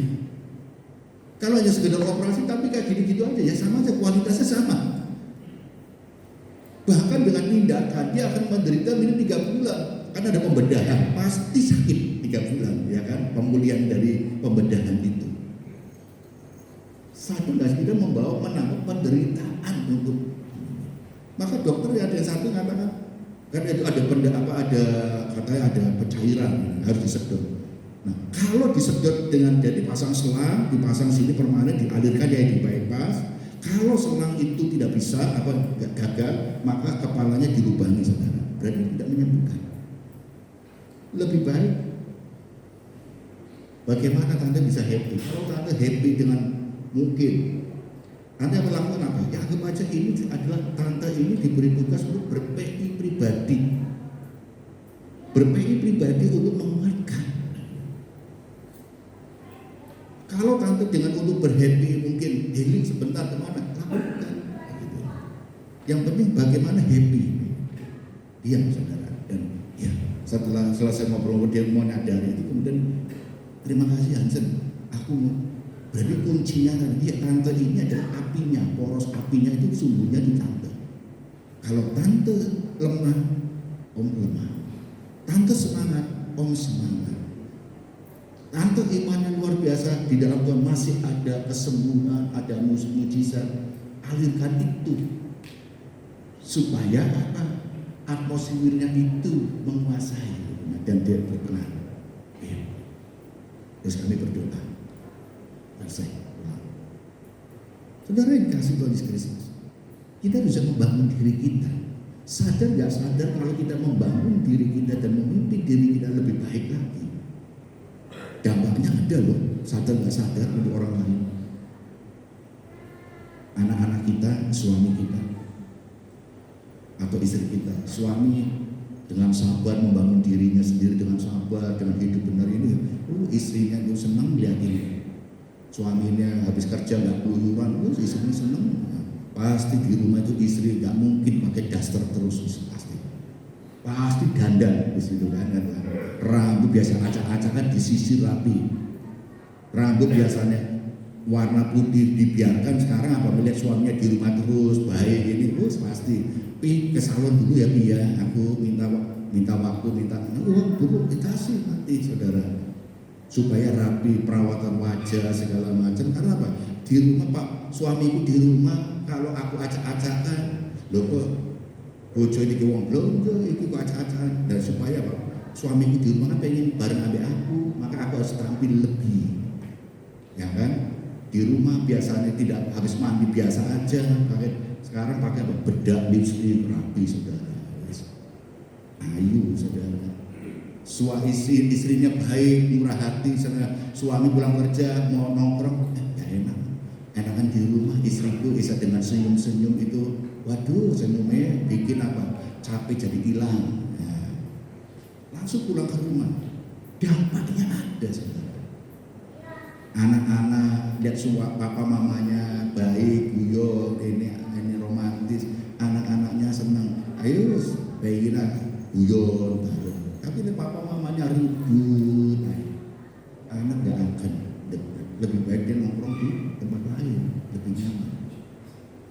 Kalau hanya sekedar operasi tapi kayak gitu-gitu aja, ya sama aja, kualitasnya sama. Bahkan dengan tindakan dia akan menderita minimum 3 bulan, karena ada pembedahan, pasti sakit 3 bulan, ya kan? Pemulihan dari pembedahan itu. Satu nggak kita membawa menangkap penderitaan untuk, maka dokter ada yang satu mengatakan, karena itu ada katanya ada pencairan harus disedot. Nah, kalau disedot dengan jadi pasang selang, dipasang sini permanen, dialirkan ya di bypass. Kalau selang itu tidak bisa gagal, maka kepalanya dilubangi, saudara. Berarti tidak menyembuhkan. Lebih baik bagaimana Tante bisa happy? Kalau Tante happy dengan mungkin Tante melakukan apa? Ya anggap aja ini adalah Tante ini diberi tugas untuk ber-PI pribadi. Ber-PI pribadi untuk menguatkan. Kalau Tante dengan untuk berhappy mungkin healing sebentar kemana, lakukan. Yang penting bagaimana happy. Diam, saudara. Dan ya setelah selesai ngobrol dia mau nyadari itu, kemudian terima kasih Hansen, aku berarti kuncinya kan, ya Tante ini adalah apinya, poros apinya itu sumbernya di Tante. Kalau Tante lemah, Om lemah. Tante semangat, Om semangat. Tante imannya luar biasa, di dalam Tuhan masih ada kesembuhan, ada mujizat. Alirkan itu supaya apa? Atmosfernya itu menguasai dan dia berpengaruh. Ya. Terus kami berdoa. Selesai. Saudara yang kasih Tuhan Yesus Kristus, kita bisa membangun diri kita. Sadar nggak sadar kalau kita membangun diri kita dan memimpin diri kita lebih baik lagi, dampaknya ada loh, sadar nggak sadar untuk orang lain. Anak-anak kita, suami kita, atau istri kita. Suami dengan sabar membangun dirinya sendiri dengan sabar, dengan hidup benar ini, istrinya itu senang lihat ini. Suaminya habis kerja nggak keluyuran, istrinya senang. Pasti di rumah itu istri nggak mungkin pakai daster terus, pasti dandan di situ kan. Rambut biasa acak-acakan disisir rapi. Rambut biasanya warna putih dibiarkan, sekarang apa melihat suaminya di rumah terus baik ini, pasti ke salon dulu ya Pi ya, aku minta waktu, minta uang dulu dikasih nanti saudara, supaya rapi perawatan wajah segala macam. Karena apa? Di rumah Pak suamiku di rumah, kalau aku acak-acakan, loh kok bojo ini ke wong belanja, itu kok acak-acakan. Dan supaya Pak suamiku di rumah kan pengen bareng ambek aku, maka aku harus tampil lebih, ya kan? Di rumah biasanya tidak habis mandi biasa aja, sekarang pakai bedak lipstick rapi saudara. Ayo saudara. Istrinya baik, murah hati, suami pulang kerja mau nongkrong, ya enak. Enakan di rumah, istriku bisa dengan senyum-senyum itu, waduh senyumnya bikin apa? Capek jadi hilang. Nah, langsung pulang ke rumah. Dampaknya ada saudara. Anak-anak lihat papa mamanya baik, guyon, ini romantis, anak-anaknya senang. Ayo bayilah guyon bareng. Tapi ini papa mamanya ribut, anak gak akan dekat. Lebih baik dia nongkrong di tempat lain, lebih nyaman.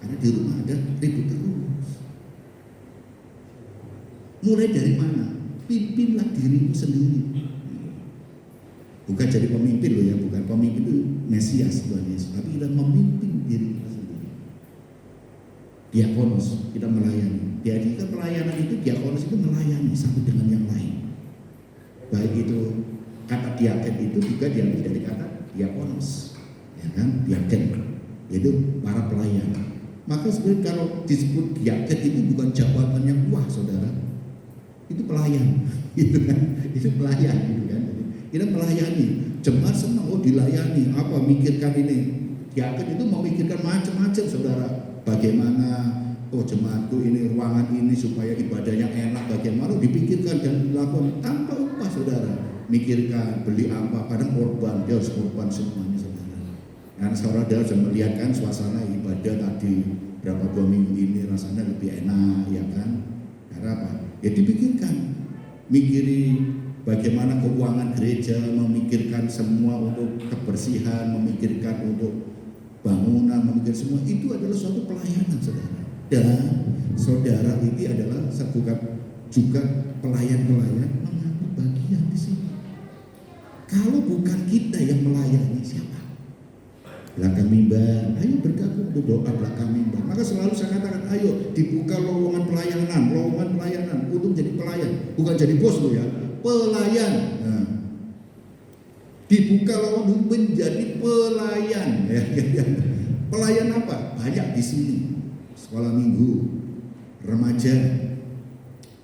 Karena di rumah ada ribut terus. Mulai dari mana? Pimpinlah dirimu sendiri. Bukan jadi pemimpin loh ya, bukan pemimpin itu Mesias Tuhan Yesus, tapi kita memimpin diri kita sendiri. Diakonos, kita melayani. Jadi kita pelayanan itu, diakonos itu melayani satu dengan yang lain. Baik itu kata diaken itu juga diambil dari kata diakonos, ya kan? Diaken yaitu para pelayan. Maka sebenarnya kalau disebut diaken itu bukan jabatan yang wah saudara, itu pelayan, gitu kan? Itu pelayan, gitu kan? Kita melayani, jemaat senang, dilayani, apa mikirkan ini. Diaken itu memikirkan macam-macam saudara. Bagaimana jemaatku ini ruangan ini supaya ibadahnya enak, bagaimana dipikirkan dan dilakukan tanpa upah saudara. Mikirkan beli apa, kadang korban, dia harus korban semuanya saudara. Karena saudara sudah melihat kan suasana ibadah tadi berapa 2 minggu ini rasanya lebih enak, ya kan? Karena apa? Ya dipikirkan, mikiri bagaimana keuangan gereja, memikirkan semua untuk kebersihan, memikirkan untuk bangunan, memikirkan semua itu adalah suatu pelayanan, saudara. Dan saudara ini adalah juga pelayan-pelayan mengambil bagian di sini. Kalau bukan kita yang melayani, siapa? Belakang mimbar, ayo bergabung untuk doa belakang mimbar. Maka selalu saya katakan, ayo dibuka lowongan pelayanan untuk jadi pelayan, bukan jadi bos lo ya, pelayan. Nah, dibuka lowongan menjadi pelayan. Pelayan apa? Banyak di sini. Sekolah minggu, remaja,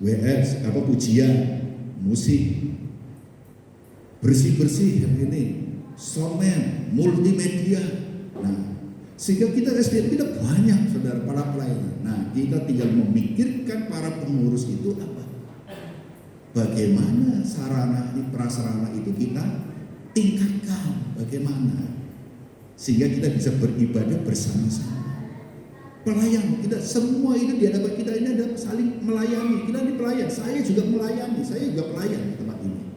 WS, pujian, musik, bersih-bersih yang ini, soundman, multimedia. Nah, sehingga kita SDM kita banyak, saudara, para pelayan. Nah, kita tinggal memikirkan para pengurus itu apa? Bagaimana sarana ini, prasarana itu kita tingkatkan, bagaimana sehingga kita bisa beribadah bersama-sama. Pelayan kita semua ini di hadapan kita ini ada saling melayani. Kita ini pelayan, saya juga melayani, saya juga pelayan di tempat ini.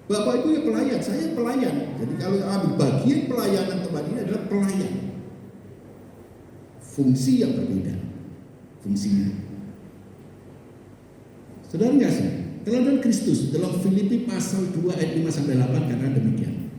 Bapak Ibu ya pelayan, saya pelayan. Jadi kalau ambil bagian pelayanan tempat ini adalah pelayan. Fungsi yang berbeda, fungsinya. Saudara kasih, teladan Kristus dalam Filipi pasal 2 ayat 5 sampai 8 karena demikian.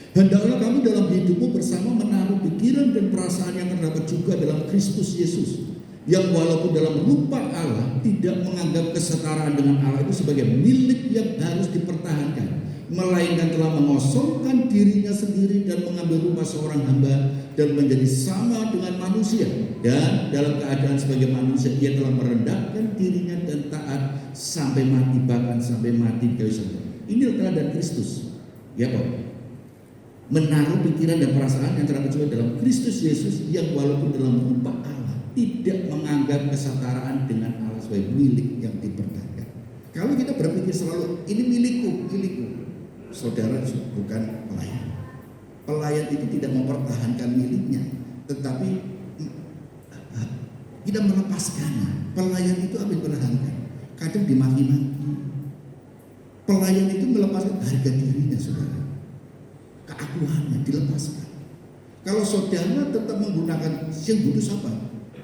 Hendaklah kamu dalam hidupmu bersama menaruh pikiran dan perasaan yang terdapat juga dalam Kristus Yesus, yang walaupun dalam rupa Allah tidak menganggap kesetaraan dengan Allah itu sebagai milik yang harus dipertahankan, melainkan telah mengosongkan dirinya sendiri dan mengambil rupa seorang hamba dan menjadi sama dengan manusia, dan dalam keadaan sebagai manusia ia telah merendahkan dirinya dan taat sampai mati, bahkan sampai mati kayu salib. Ini teladan Kristus, ya Pak. Menaruh pikiran dan perasaan yang terdapat juga dalam Kristus Yesus, yang walaupun dalam rupa Allah tidak menganggap kesetaraan dengan Allah sebagai milik yang dipertahankan. Kalau kita berpikir selalu ini milikku, saudara bukan pelayan. Pelayan itu tidak mempertahankan miliknya, tetapi tidak melepaskannya. Pelayan itu apa yang dipertahankan? Kadang dimaki-maki. Pelayan itu melepaskan harga dirinya, saudara. Keakuannya dilepaskan. Kalau saudara tetap menggunakan yang butuh siapa?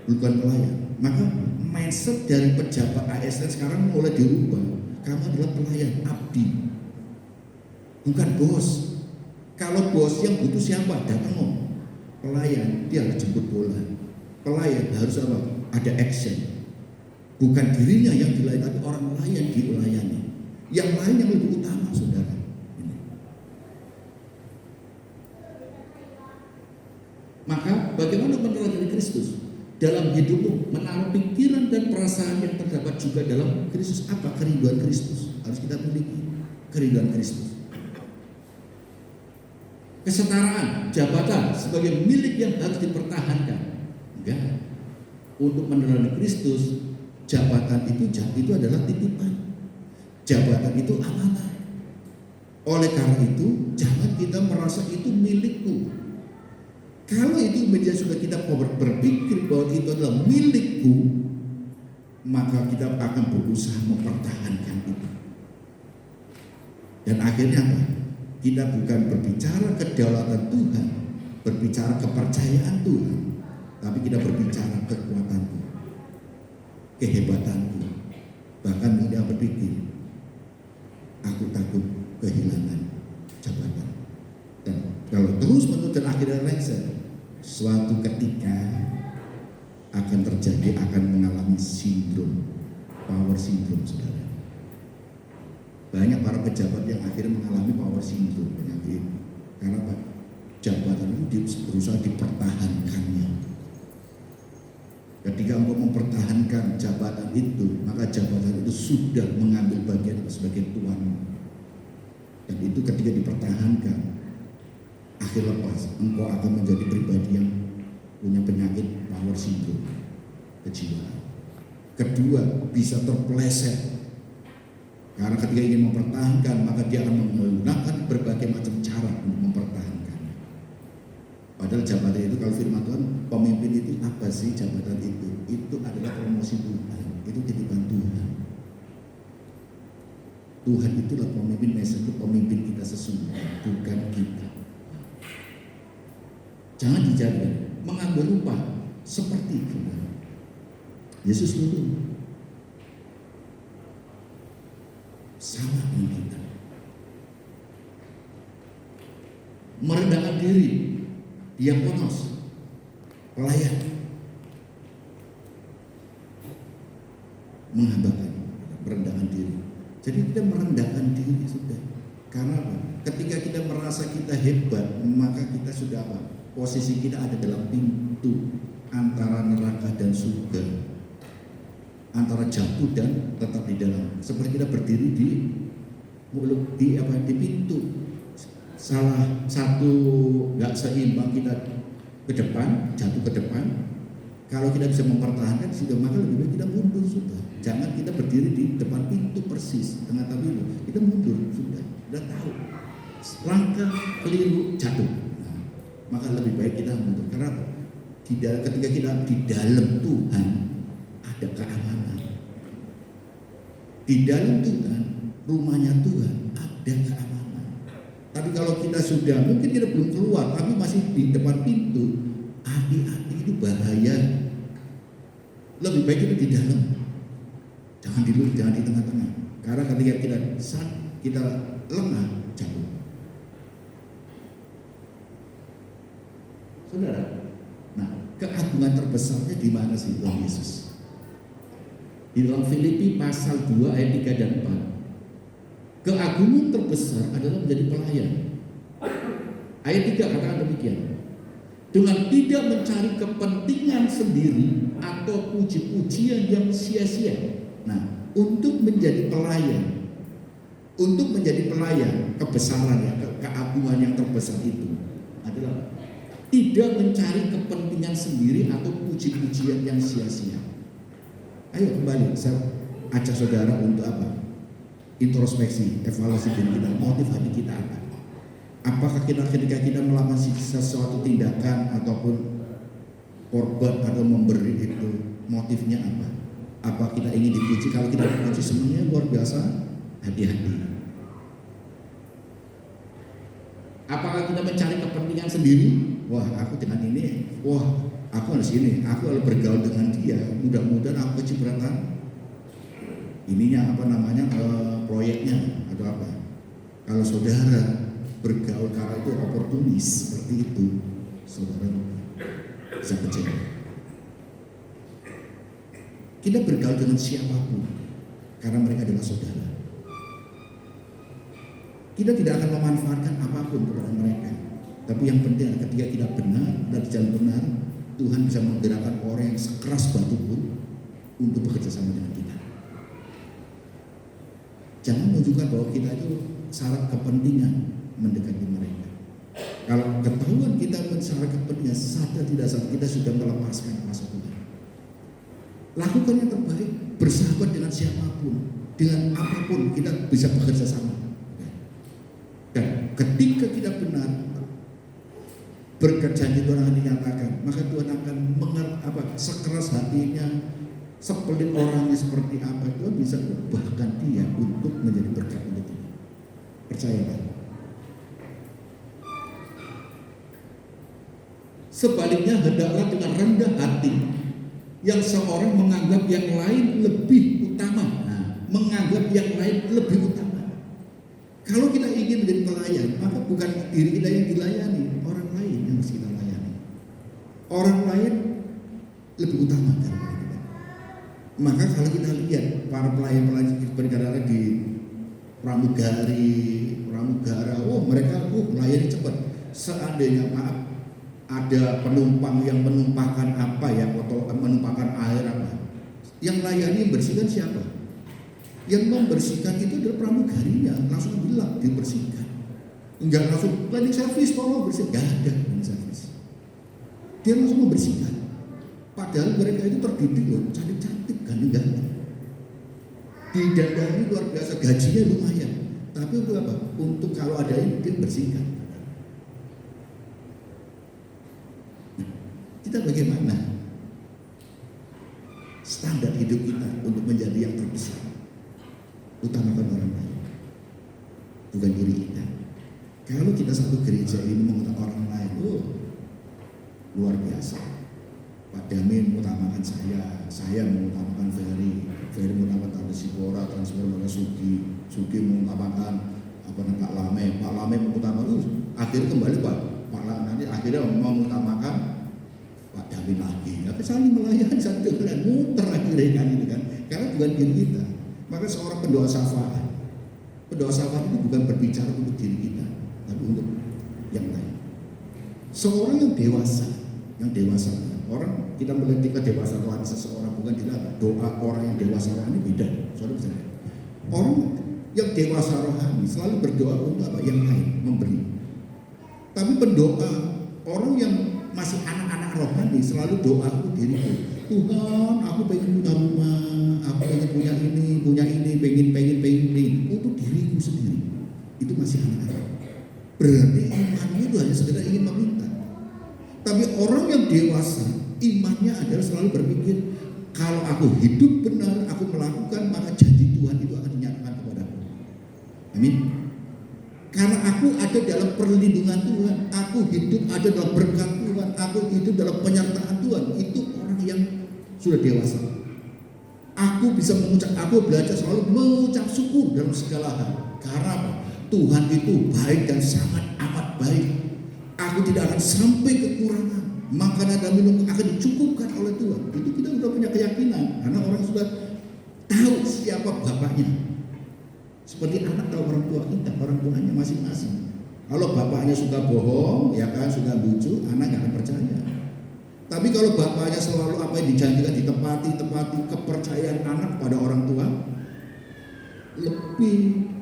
Bukan pelayan. Maka mindset dari pejabat ASN sekarang mulai dirubah. Kamu adalah pelayan, abdi, bukan bos. Kalau bos yang butuh siapa? Datang. Pelayan dia harus jemput bola. Pelayan harus apa? Ada action. Bukan dirinya yang dilayani, tapi orang lain dilayani. Yang lain yang lebih utama, saudara. Maka bagaimana meneladani Kristus? Dalam hidupmu menaruh pikiran dan perasaan yang terdapat juga dalam Kristus. Apa? Kerinduan Kristus harus kita miliki. Kerinduan Kristus. Kesetaraan jabatan sebagai milik yang harus dipertahankan. Enggak. Untuk meneladani Kristus, jabatan itu adalah titipan. Jabatan itu amanah. Oleh karena itu, jangan kita merasa itu milikku. Kalau itu menjadi sudah kita berpikir bahwa itu adalah milikku, maka kita akan berusaha mempertahankan itu. Dan akhirnya apa? Kita bukan berbicara kedaulatan Tuhan, berbicara kepercayaan Tuhan, tapi kita berbicara kekuatanku, kehebatanku. Bahkan kita berpikir, aku takut kehilangan jabatan. Dan kalau terus menerus dan akhirnya lengser, suatu ketika akan terjadi, akan mengalami sindrom, power syndrome, saudara. Banyak para pejabat yang akhirnya mengalami power syndrome, penyakit ini. Karena apa? Jabatan itu berusaha dipertahankannya. Ketika engkau mempertahankan jabatan itu, maka jabatan itu sudah mengambil bagian sebagai tuanmu. Dan itu ketika dipertahankan, akhir lepas, engkau akan menjadi pribadi yang punya penyakit power syndrome, kejiwaan. Kedua, bisa terpeleset. Karena ketika ingin mempertahankan, maka dia akan menggunakan berbagai macam cara untuk mempertahankannya. Padahal jabatan itu kalau firman Tuhan, pemimpin itu apa sih jabatan itu? Itu adalah promosi Tuhan, itu titipan Tuhan. Tuhan itulah pemimpin, Mesias itu pemimpin kita sesungguhnya, bukan kita. Jangan dijaga, mengambil rupa seperti kita. Yesus itu sama dengan kita. Merendahkan diri, diakonos, pelayan, menghambakan, merendahkan diri. Jadi kita merendahkan diri sudah. Karena apa? Ketika kita merasa kita hebat, maka kita sudah apa? Posisi kita ada dalam pintu antara neraka dan surga, antara jatuh dan tetap di dalam. Seperti kita berdiri di pintu. Salah satu nggak seimbang, kita ke depan, jatuh ke depan. Kalau kita bisa mempertahankan sudah, maka lebih baik kita mundur sudah. Jangan kita berdiri di depan pintu persis tengah tabilu, kita mundur sudah tahu langkah keliru jatuh. Nah, maka lebih baik kita mundur. Karena ketika kita di dalam Tuhan ada keamanan. Di dalam Tuhan, rumahnya Tuhan ada keamanan. Tapi kalau kita sudah, mungkin kita belum keluar, tapi masih di depan pintu, hati-hati, itu bahaya. Lebih baik kita di dalam, jangan di luar, jangan di tengah-tengah. Karena ketika kita lengah, jatuh. Saudara, nah keagungan terbesarnya di mana sih Tuhan Yesus? Di dalam Filipi pasal 2 ayat 3 dan 4. Keagungan terbesar adalah menjadi pelayan. Ayat 3 katakan demikian. Dengan tidak mencari kepentingan sendiri atau puji-pujian yang sia-sia. Nah, untuk menjadi pelayan, kebesaran ya, keagungan yang terbesar itu adalah tidak mencari kepentingan sendiri atau puji-pujian yang sia-sia. Ayo kembali, saya ajak saudara untuk apa? Introspeksi, evaluasi diri kita, motif hati kita apa? Apakah ketika kita melakukan sesuatu tindakan ataupun korban atau memberi itu, motifnya apa? Apa kita ingin dipuji? Kalau kita dipuji semuanya luar biasa, hati-hati. Apakah kita mencari kepentingan sendiri? Wah, aku dengan ini, aku harus ini, aku harus bergaul dengan dia. Mudah-mudahan aku kecipratan ininya proyeknya atau apa. Kalau saudara bergaul karena itu oportunis seperti itu, saudara bisa kecewa. Kita bergaul dengan siapapun karena mereka adalah saudara. Kita tidak akan memanfaatkan apapun kepada mereka. Tapi yang penting adalah ketika kita benar dan di jalan benar, Tuhan bisa menggerakkan orang yang sekeras batu pun untuk bekerja sama dengan kita. Jangan menunjukkan bahwa kita itu syarat kepentingan mendekati mereka. Kalau ketahuan kita syarat kepentingan, sadar tidak sadar kita sudah melepaskan kuasa Tuhan. Lakukan yang terbaik, bersahabat dengan siapapun, dengan apapun kita bisa bekerja sama. Dan ketika kita benar berjanji Tuhan akan dinyatakan, maka Tuhan akan sekeras hatinya, sepelit orangnya seperti apa, Tuhan bisa ubahkan dia untuk menjadi berkat untuk kita. Percayakan. Sebaliknya hendaklah dengan rendah hati, yang seorang menganggap yang lain lebih utama. Menganggap yang lain lebih utama. Kalau kita ingin menjadi pelayan, maka bukan diri kita yang dilayani, orang lain yang harus kita layani. Orang lain lebih utama daripada kita. Maka kalau kita lihat para pelayan-pelayan seperti di pramugara, mereka melayani cepat. Seandainya ada penumpang yang menumpahkan menumpahkan air apa, yang layani bersihkan siapa? Yang membersihkan itu adalah pramugarinya, langsung bilang dibersihkan. Enggak langsung cleaning service tolong bersih, enggak ada cleaning service. Dia langsung membersihkan. Padahal mereka itu terdidik loh, cantik-cantik, ganteng-ganteng. Didandani luar biasa, gajinya lumayan. Tapi untuk apa? Untuk kalau ada ini dia bersihkan. Kita bagaimana standar hidup kita untuk menjadi yang terbesar? Utamakan orang lain, bukan diri kita. Kalau kita satu gereja ini mengutamakan orang lain, luar biasa. Pak Damin mengutamakan saya mengutamakan Ferry mengutamakan Tante Sipora, mengutamakan Sugi mengutamakan Pak Lame mengutamakan, akhirnya kembali Pak Lame nanti akhirnya mengutamakan Pak Damin lagi. Tapi saling melayani, saling muter akhirnya kan itu kan, karena bukan diri kita. Maka seorang pendoa syafaat itu bukan berbicara untuk diri kita, tapi untuk yang lain. Seorang yang dewasa orang kita melihat ketika dewasa rohani seseorang bukan tidak doa orang yang dewasa rohani beda. Saudara bisa lihat. Orang yang dewasa rohani selalu berdoa untuk apa? Yang lain, memberi. Tapi pendoa orang yang masih anak-anak rohani selalu doa untuk diriku. Tuhan, aku pengen punya rumah, aku pengen punya ini, pengen untuk diriku sendiri. Itu masih anak-anak. Berarti imannya itu hanya sekedar ingin meminta. Tapi orang yang dewasa, imannya adalah selalu berpikir, kalau aku hidup benar, aku melakukan, maka janji Tuhan itu akan dinyatakan kepadaku. Amin. Karena aku ada dalam perlindungan Tuhan, aku hidup ada dalam berkat Tuhan, aku hidup dalam penyertaan Tuhan. Itu orang yang sudah dewasa. Aku belajar selalu mengucap syukur dalam segala hal. Karena apa? Tuhan itu baik dan sangat amat baik. Aku tidak akan sampai kekurangan. Makanan dan minum akan dicukupkan oleh Tuhan. Itu kita sudah punya keyakinan, karena orang sudah tahu siapa bapaknya. Seperti anak tahu orang tua kita, orang tuanya masing-masing. Kalau bapaknya suka bohong, ya kan, suka bujuk, anak nggak akan percaya. Tapi kalau bapaknya selalu apa yang dijanjikan ditepati kepercayaan anak pada orang tua lebih.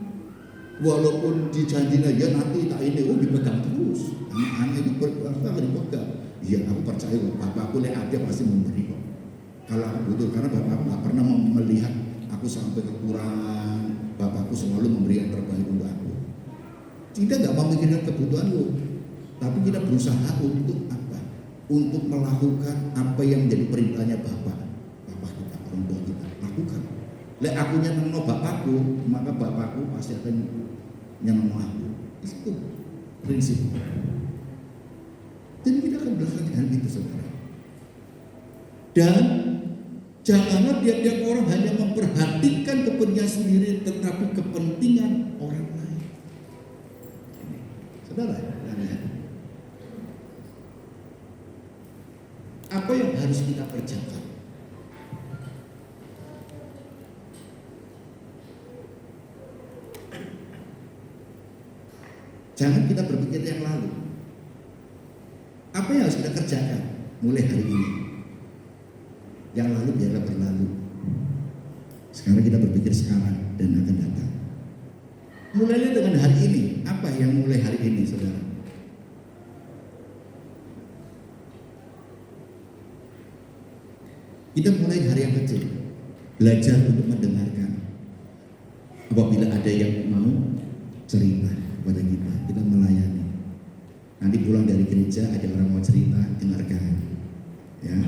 Walaupun dijanjikan aja nanti tak ini, dipegang terus. Anak-anak itu akan dipegang. Iya, aku percaya bapakku ada pasti memberi kok. Kalau aku butuh, karena bapakku nggak pernah melihat aku sampai kekurangan. Bapakku selalu memberi yang terbaik untuk aku. Kita nggak memikirkan kebutuhan lo, tapi kita berusaha untuk apa? Untuk melakukan apa yang menjadi perintahnya bapak kita, orang tua kita lakukan. Lek aku nyenengno bapakku, maka bapakku pasti akan nyenengno aku. Itu prinsip. Dan kita akan belajar dengan itu, saudara. Dan janganlah tiap-tiap orang hanya memperhatikan kepentingan sendiri, tetapi kepentingan orang lain. Saudara, apa yang harus kita kerjakan? Jangan kita berpikir yang lalu. Apa yang harus kita kerjakan mulai hari ini? Yang lalu biarlah berlalu. Sekarang kita berpikir sekarang dan akan datang. Mulailah dengan hari ini. Apa yang mulai hari ini, saudara? Kita mulai hari yang kecil. Belajar untuk mendengarkan. Apabila ada yang mau cerita kepada kita melayani. Nanti pulang dari gereja ada orang mau cerita, dengarkan. Ya.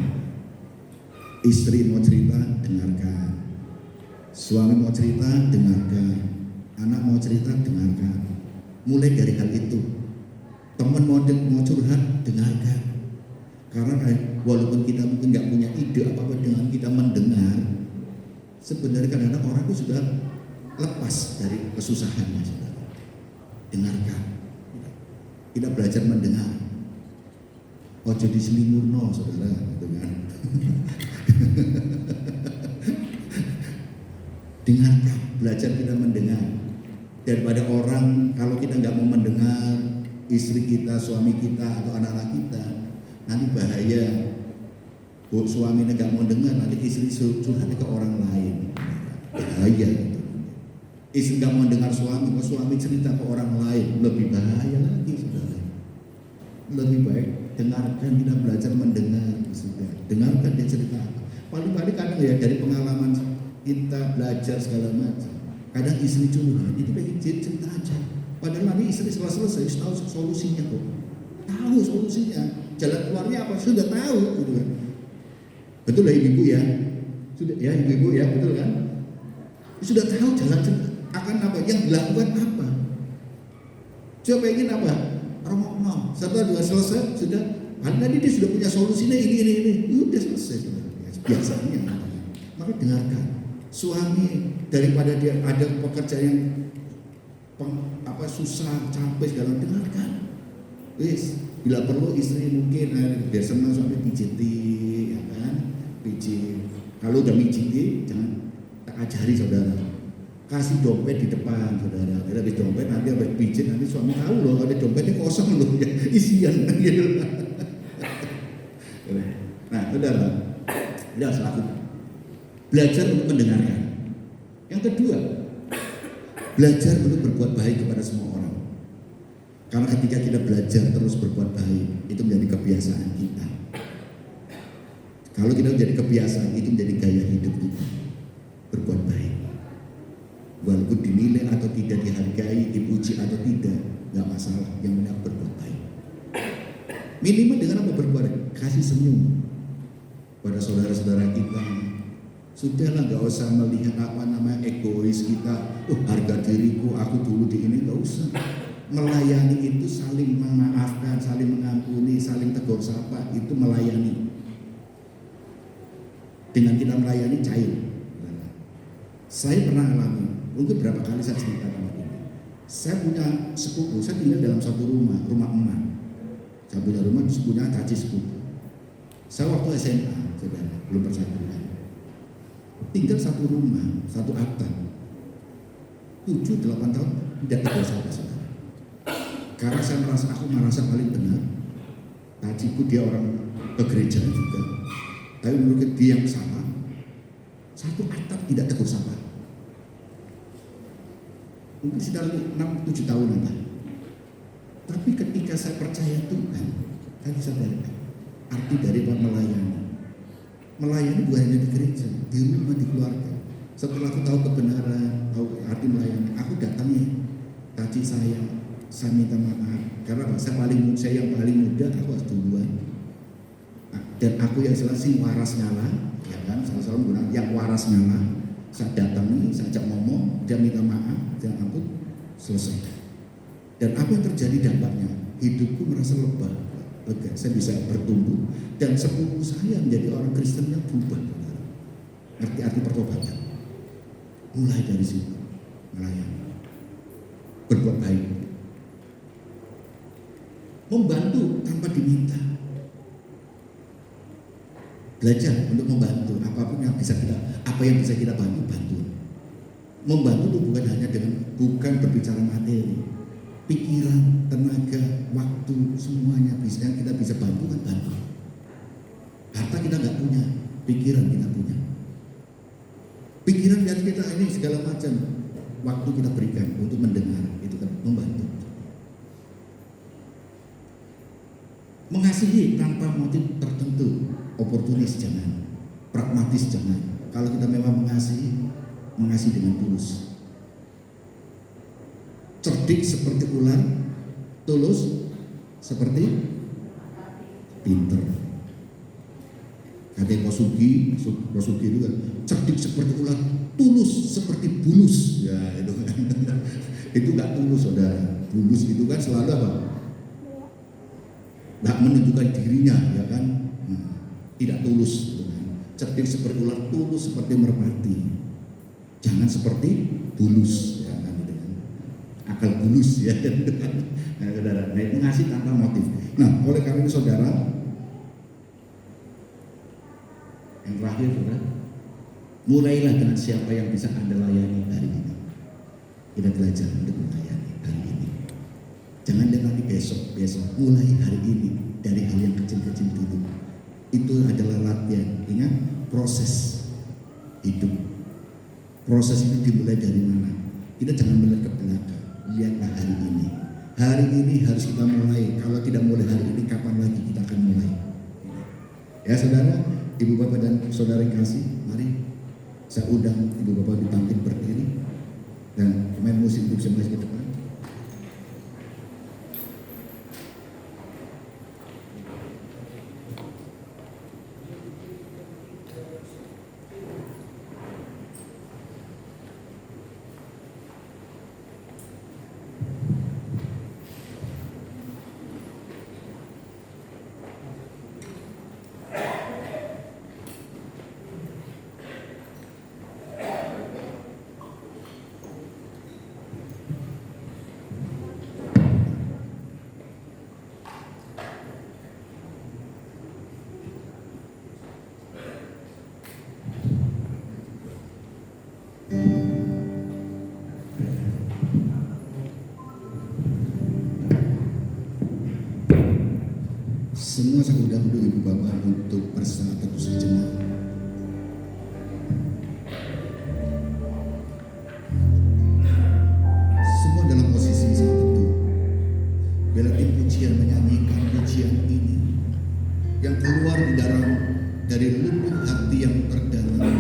Istri mau cerita, dengarkan. Suami mau cerita, dengarkan. Anak mau cerita, dengarkan. Mulai dari hal itu. Teman mau curhat, dengarkan. Karena walaupun kita mungkin nggak punya ide apa-apa, dengan kita mendengar, sebenarnya kadang-kadang orang itu sudah lepas dari kesusahannya. Saudara. Dengarkan. Kita belajar mendengar. Ojo diselimurno, saudara, gitu kan. Dengarkan, belajar kita mendengar. Daripada orang kalau kita nggak mau mendengar, istri kita, suami kita atau anak-anak kita, nanti bahaya. Suaminya nggak mau dengar, nanti istri curhat ke orang lain, bahaya. Gitu. Istri nggak mau dengar suami cerita ke orang lain, lebih bahaya lagi, saudara. Lebih baik dengarkan, kita belajar mendengar, sudah. Dengarkan dia cerita. Paling-paling kadang ya dari pengalaman kita belajar segala macam. Kadang istri curhat, itu pengen cerita aja. Padahal nanti istri setelah selesai tahu solusinya kok. Tahu solusinya, jalan keluarnya Artinya apa? Sudah tahu, gitu kan. Betul lah ibu ya? Sudah ya ibu ya, betul kan? Sudah tahu jalan akan apa? Yang dilakukan apa? Coba ingin apa? Romo, setelah dua selesai sudah. Tadi dia sudah punya solusinya ini. Udah selesai sudah. Biasanya. Maka dengarkan. Suami daripada dia ada pekerjaan yang susah, capek segala, dengarkan. Wis, bila perlu istri mungkin biar senang sampai pijiti, ya kan? Pijit. Kalau udah pijiti, jangan tak ajari saudara. Kasih dompet di depan saudara. Kalau habis dompet nanti habis pijit nanti suami tahu loh kalau dompetnya kosong loh, ya isian gitu. Nah, saudara, tidak selaku belajar untuk mendengarkan. Yang kedua, belajar untuk berbuat baik kepada semua orang. Karena ketika kita belajar terus berbuat baik, itu menjadi kebiasaan kita. Kalau kita menjadi kebiasaan, itu menjadi gaya hidup kita. Berbuat baik. Walaupun dinilai atau tidak dihargai, dipuji atau tidak, nggak masalah. Yang penting berbuat baik. Minimal dengan apa berbuat baik? Kasih senyum pada saudara-saudara kita. Sudahlah, nggak usah melihat egois kita. Harga diriku, aku dulu di ini, nggak usah. Melayani itu saling memaafkan, saling mengampuni, saling tegur sapa, itu melayani. Dengan kita melayani cair. Saya pernah alami, mungkin berapa kali saya cerita sama ini. Saya punya sepupu, saya tinggal dalam satu rumah emak. Saya punya rumah, punya caci sepupu. Saya waktu SMA, saudara, belum persatuan. Tinggal satu rumah, satu atap. 7-8 tahun tidak tegur sapa, saudara. Karena saya aku merasa paling benar. Tajiku dia orang ke gereja juga, tapi menurut dia yang salah. Satu atap tidak tegur sapa. Mungkin sekitar 6-7 tahun lah. Tapi ketika saya percaya Tuhan, tadi sadar arti dari melayani. Melayani bukan hanya di gereja, di rumah, di keluarga. Setelah aku tahu kebenaran, tahu arti melayani, aku datangi taji saya minta maaf. Karena saya yang paling muda, aku harus duluan. Dan aku yang selesai waras nyala, ya kan? Selalu menggunakan yang waras nyala. Saya datangi, saya ajak ngomong, dia minta maaf, dia ampun, selesai. Dan apa yang terjadi dampaknya? Hidupku merasa lega. Saya bisa bertumbuh dan sepupu saya menjadi orang Kristen yang berubah. Ngerti arti pertobatan. Mulai dari situ melayani, berbuat baik, membantu tanpa diminta. Belajar untuk membantu apapun yang bisa kita, apa yang bisa kita bantu. Membantu itu bukan hanya bukan berbicara materi, pikiran, tenaga, waktu, semuanya bisa yang kita bisa bantu kan bantu. Harta kita nggak punya, pikiran kita punya. Pikiran dan kita ini segala macam, waktu kita berikan untuk mendengar, itu kan membantu. Mengasihi tanpa motif tertentu, oportunis jangan, pragmatis jangan. Kalau kita memang mengasihi dengan tulus. Cerdik seperti ular, tulus seperti pinter. Kata Kosugi itu kan cerdik seperti ular, tulus seperti bulus. Ya itu kan, itu nggak tulus saudara. Bulus itu kan selalu apa? Nggak menunjukkan dirinya, ya kan? Tidak tulus. Gitu kan. Cerdik seperti ular, tulus seperti merpati. Jangan seperti bulus. Ya kan? Akal bulus ya. Nah, saudara, nah itu ngasih tanpa motif. Nah, oleh karena itu saudara, yang terakhir saudara, mulailah dengan siapa yang bisa Anda layani hari ini. Kita belajar untuk melayani hari ini. Jangan lihat nanti besok, mulai hari ini dari hal yang kecil-kecil dulu. Itu adalah latihan. Ingat, proses hidup. Proses itu dimulai dari mana? Kita jangan melihat ke belakang. Lihatlah hari ini. Hari ini harus kita mulai. Kalau tidak mulai hari ini, kapan lagi kita akan mulai? Ya saudara, ibu bapak dan saudara yang kasih, mari saya undang ibu bapak dibangkit berdiri dan pemain musik bisa mulai ke depan. Semua saya undang dulu Ibu Bapak untuk bersatu teduh sejenak. Semua dalam posisi yang teduh. Bila tim pujian menyanyikan pujian ini yang keluar dari lubuk hati yang terdalam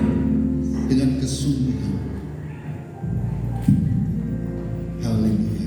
dengan kesungguhan. Haleluya.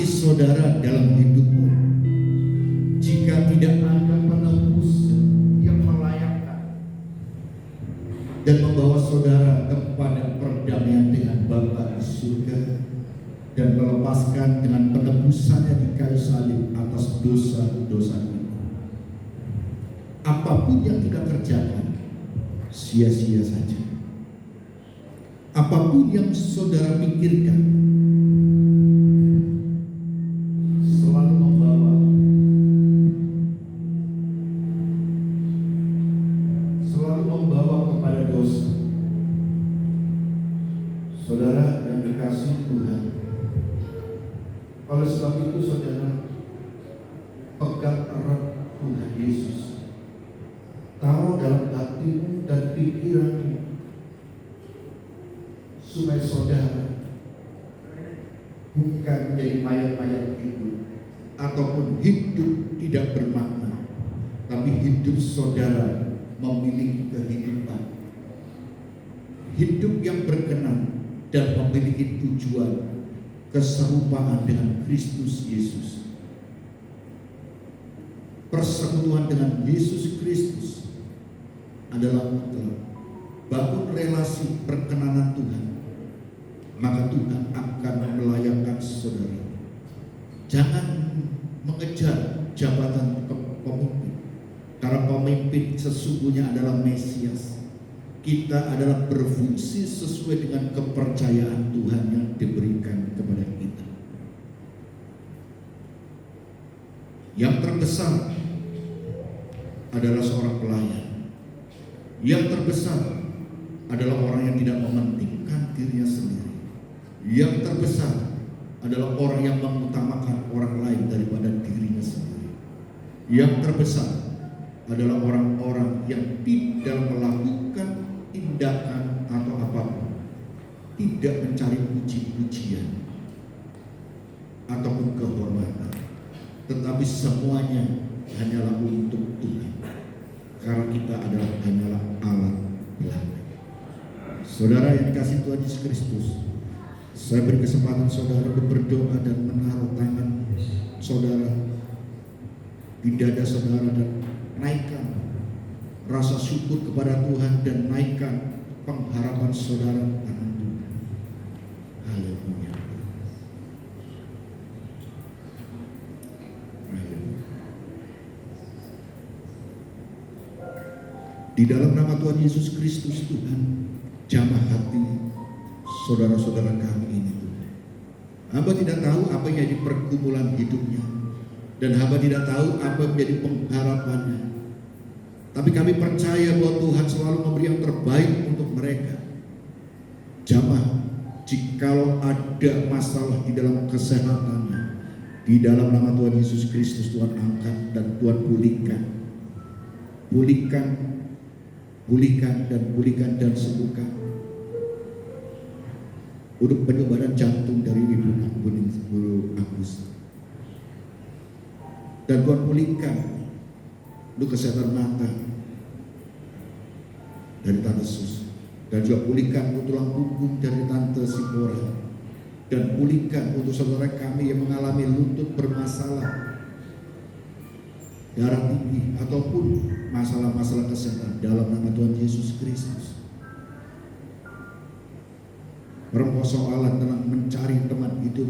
Saudara dalam hidupmu jika tidak ada penebus yang melayakkan dan membawa saudara kepada perdamaian dengan Bapa di surga dan melepaskan dengan penebusannya di kayu salib atas dosa-dosa kita. Apapun yang kita kerjakan sia-sia saja. Apapun yang saudara pikirkan saudara yang dikasihi Tuhan. Oleh sebab itu saudara, pegang erat Tuhan Yesus, taruh dalam hatimu dan pikiranmu, supaya saudara bukan menjadi mayat-mayat hidup ataupun hidup tidak bermakna, tapi hidup saudara memiliki kehidupan, hidup yang berkenan dan memiliki tujuan keserupaan dengan Kristus Yesus. persekutuan dengan Yesus Kristus adalah mutlak. Bangun relasi perkenanan Tuhan, maka Tuhan akan melayakkan saudara. Jangan mengejar jabatan pemimpin, karena pemimpin sesungguhnya adalah Mesias. Kita adalah berfungsi sesuai dengan kepercayaan Tuhan yang diberikan kepada kita. Yang terbesar adalah seorang pelayan. Yang terbesar adalah orang yang tidak mementingkan dirinya sendiri. Yang terbesar adalah orang yang mengutamakan orang lain daripada dirinya sendiri. Yang terbesar adalah orang-orang yang tidak melakukan tindakan atau apapun, tidak mencari puji-pujian ataupun kehormatan, tetapi semuanya hanyalah untuk Tuhan, karena kita adalah hanyalah alat belaka. Saudara yang dikasihi Tuhan Yesus Kristus, saya beri kesempatan saudara untuk berdoa dan menaruh tangan saudara di dada saudara dan naikkan rasa syukur kepada Tuhan dan naikkan pengharapan saudara tangan Tuhan. Haleluya. Di dalam nama Tuhan Yesus Kristus, Tuhan, jamah hati saudara-saudara kami ini, Tuhan. Hamba tidak tahu apa yang jadi pergumulan hidupnya, dan hamba tidak tahu apa yang menjadi pengharapannya. Tapi kami percaya bahwa Tuhan selalu memberi yang terbaik untuk mereka. Jamah, jikalau ada masalah di dalam kesehatannya, di dalam nama Tuhan Yesus Kristus, Tuhan angkat dan Tuhan pulihkan. Pulihkan dan sembuhkan. Untuk penyebaran jantung dari Ibu Agus. Dan Tuhan pulihkan untuk kesehatan mata dari Tante Sus, dan juga pulihkan untuk tulang punggung dari Tante Sipora, dan pulihkan untuk saudara kami yang mengalami lutut bermasalah, darah tinggi, ataupun masalah-masalah kesehatan dalam nama Tuhan Yesus Kristus. Persoalan dalam mencari teman hidup,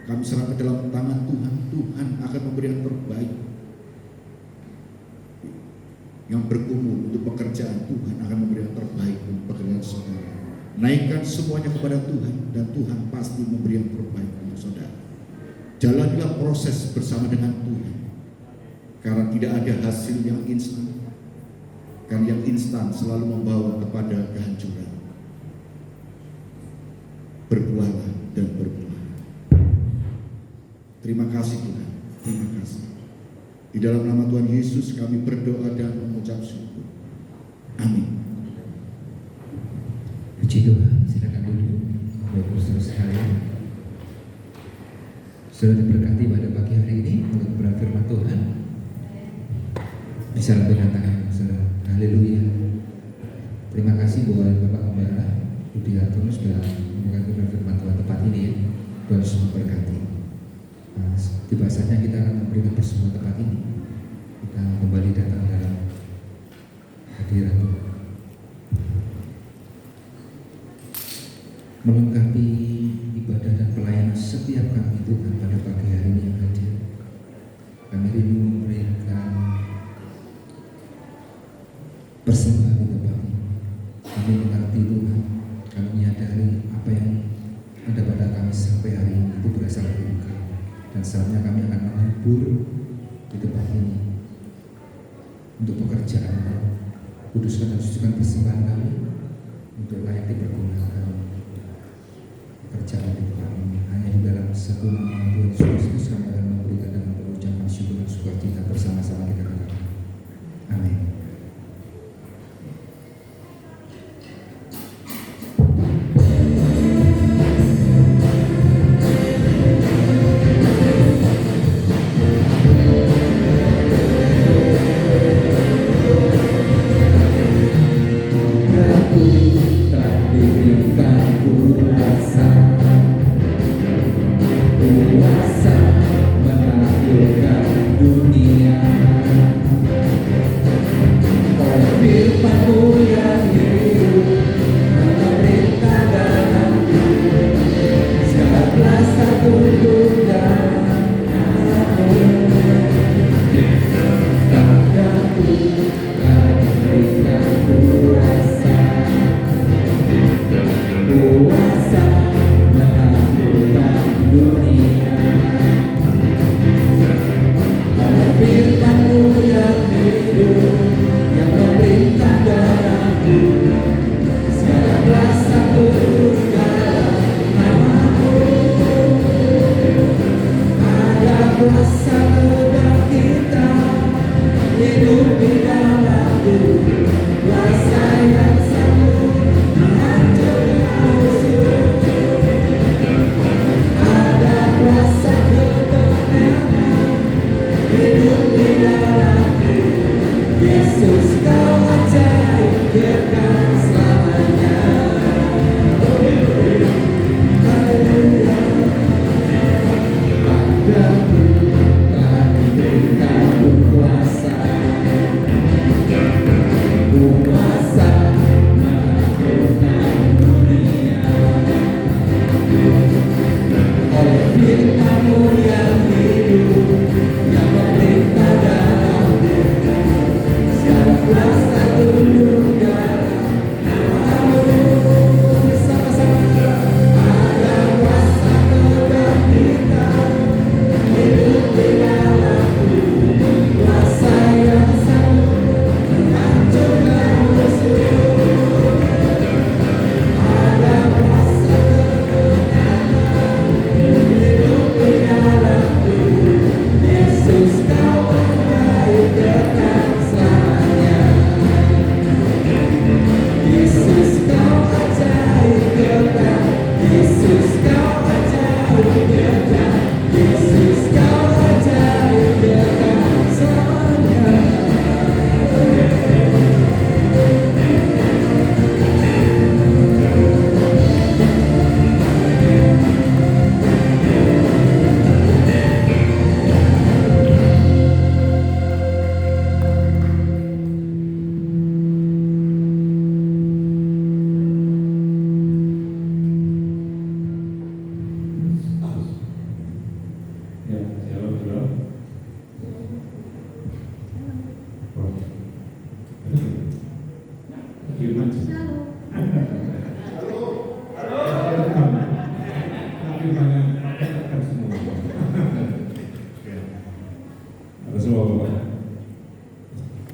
kami serahkan dalam tangan Tuhan. Tuhan akan memberi yang terbaik. Yang bergumul untuk pekerjaan, Tuhan akan memberi yang terbaik untuk pekerjaan saudara. Naikkan semuanya kepada Tuhan, dan Tuhan pasti memberi yang terbaik untuk saudara. Jalanilah proses bersama dengan Tuhan, karena tidak ada hasil yang instan. Karena yang instan selalu membawa kepada kehancuran. Berbuahlah dan berbuah. Terima kasih Tuhan, terima kasih. Di dalam nama Tuhan Yesus kami berdoa dan mengucap syukur. Amin. Puji Tuhan, silakan duduk. Bapak saudara sekalian, sudah diberkati pada pagi hari ini untuk berfirman Tuhan. Bisa lambaikan tangan saudara. Haleluya. Terima kasih buat Bapak Gembala Budiarto sudah memberkati firman Tuhan tempat ini ya. Tuhan Yesus memberkati. Tiba saatnya kita akan memberikan persembahan tempat ini. Kita kembali datang dalam hadirat Tuhan, melengkapi ibadah dan pelayanan setiap kami Tuhan pada pagi hari ini yang hadir. Kami rindu memberikan persembahan di tempat ini. Kami mengerti Tuhan, kami menyadari apa yang ada pada kami sampai hari ini itu berasal dari Engkau. Dan saatnya kami akan menghibur di tempat ini untuk pekerjaan. Kuduskan dan sucikan persembahan kami untuk layak dipergunakan pekerjaan di tempat ini. Hanya di dalam satu nama Tuhan Yesus Kristus kami akan memberikan dengan pengucapan syukur dan sukacita bersama-sama kita katakan amin. Kuasa menaklukkan dunia.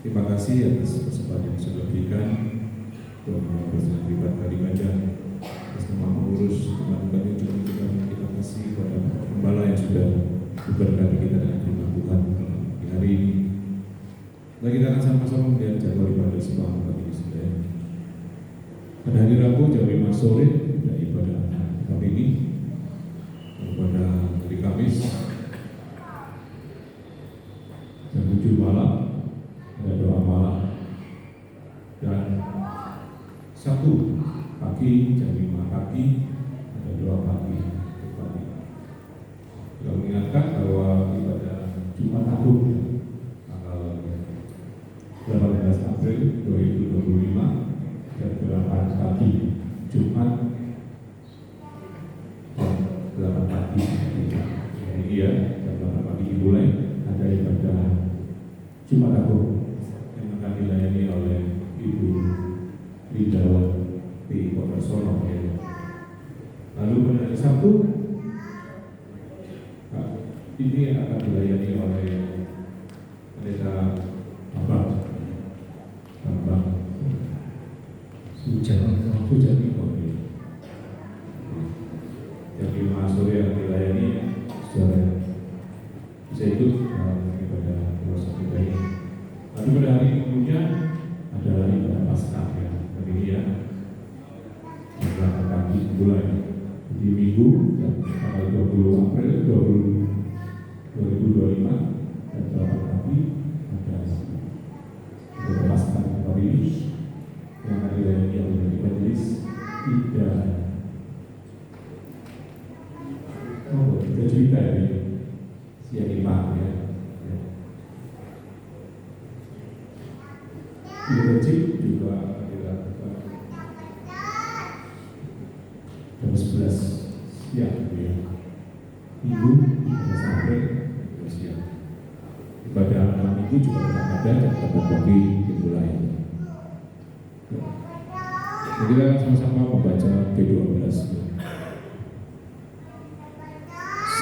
Terima kasih atas kesempatan yang sudah diberikan untuk Presiden Privat Kali Gajah, atas nama pengurus teman-teman yang juga kita kasih kepada Gembala yang sudah berkati kita dengan firman Tuhan di hari ini. Nah, kita akan sama-sama melihat jadwal ibadah semalam pagi ini sudah. Pada hari Rabu jam 5 sore ada ibadah KPI. Pada hari Kamis jam 7 malam ada doa malam, dan Sabtu pagi jam 5 pagi ada doa pagi. Kita mengingatkan bahwa ibadah Jumat Agung tanggal 18 April 2025 jam 8 pagi, Jumat jam 8 pagi. Ini ya, jam 8 pagi dimulai ada ibadah Jumat Agung yang akan dilayani oleh Ibu Lidawati Kota Solo. Lalu pada hari Sabtu ini akan dilayani oleh Pendeta Bambang Sujati. Jam 5 sore yang dilayani saudara bisa ikut ibadah puasa kita ini. Lalu pada hari kemudian adalah ibadah Paskah ya, hari ini ya, jam 8 pagi mulai di Minggu tanggal 20 April 2025 dan 8 pagi ada ibadah Paskah hari ini yang akan dilayani oleh majelis tiga juta ya, siang 5 ya. Di masjid juga dilakukan jam 11 siang ya. Minggu sampai siang. Ibadah malam minggu juga tetap ada jam 8 pagi dimulai. Jadi kita akan sama-sama membaca P12.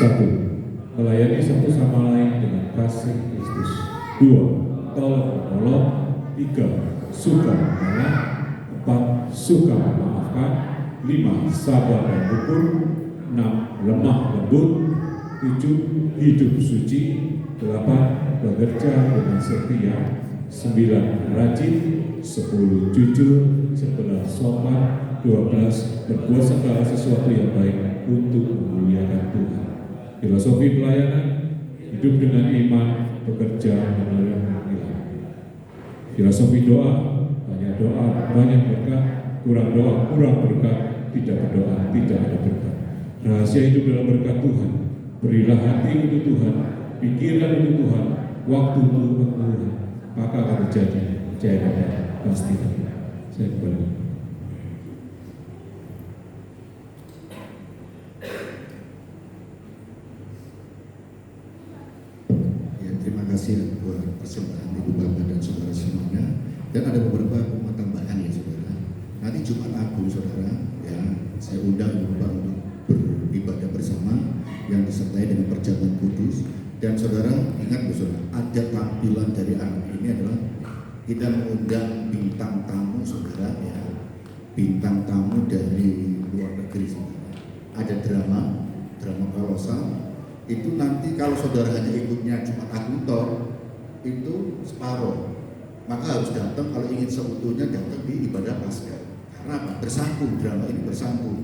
1. Melayani satu sama lain dengan kasih Kristus. 2. Tolong menolong. 3. Suka mengalah. 4. Suka memaafkan. 5. Sabar dan rukun. 6. Lemah lembut. 7. Hidup suci. 8. Bekerja dengan setia. 9 rajin, 10 jujur, 11 sopan, 12 berbuat segala sesuatu yang baik untuk memuliakan Tuhan. Filosofi pelayanan, hidup dengan iman, bekerja menurut Tuhan. Filosofi doa, banyak doa, banyak berkat, kurang doa, kurang berkat, tidak berdoa, tidak ada berkat. Rahasia hidup dalam berkat Tuhan, berilah hati untuk Tuhan, pikiran untuk Tuhan, waktu untuk Tuhan, maka akan terjadi, percaya pasti. Saya kembali. Ya, terima kasih buat persembahan Ibu Bapak dan saudara semuanya. Dan ada beberapa tambahan ya saudara. Nanti Jumat Agung saudara, ya saya undang Ibu Bapak untuk beribadah bersama yang disertai dengan perjamuan kudus. Dan saudara ingat saudara, ada tampilan dari anak ini adalah kita mengundang bintang tamu saudara, ya bintang tamu dari luar negeri saudara. Ada drama kolosal. Itu nanti kalau saudara hanya ikutnya Jumat Agung toh itu separuh, maka harus datang kalau ingin seutuhnya datang di ibadah Paskah. Karena apa? Bersambung, drama ini bersambung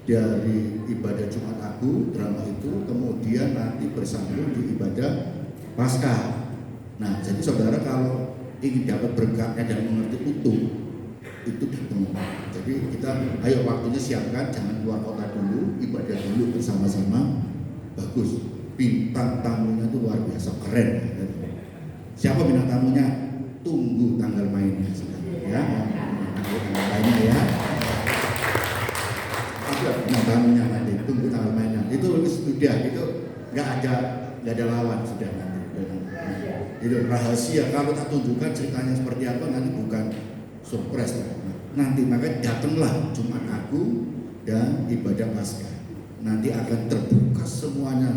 dari ibadah Jumat Agung, drama itu kemudian nanti bersambung di ibadah Paskah. Nah, jadi saudara kalau ingin dapat berkatnya dan mengerti utuh itu datang. Jadi kita ayo waktunya siapkan, jangan keluar kota dulu, ibadah dulu bersama-sama. Bagus, bintang tamunya itu luar biasa keren. Siapa bintang tamunya? Tunggu tanggal mainnya ya. Tanggal mainnya ya. Ada bintang tamunya nanti, tunggu tanggal mainnya. Itu sudah, itu nggak ada lawan sudah nanti. Itu rahasia. Kalau tak tunjukkan ceritanya seperti apa nanti bukan surprise. Nanti maka datanglah Jumat Agung dan ibadah Paskah. Nanti akan terbuka semuanya,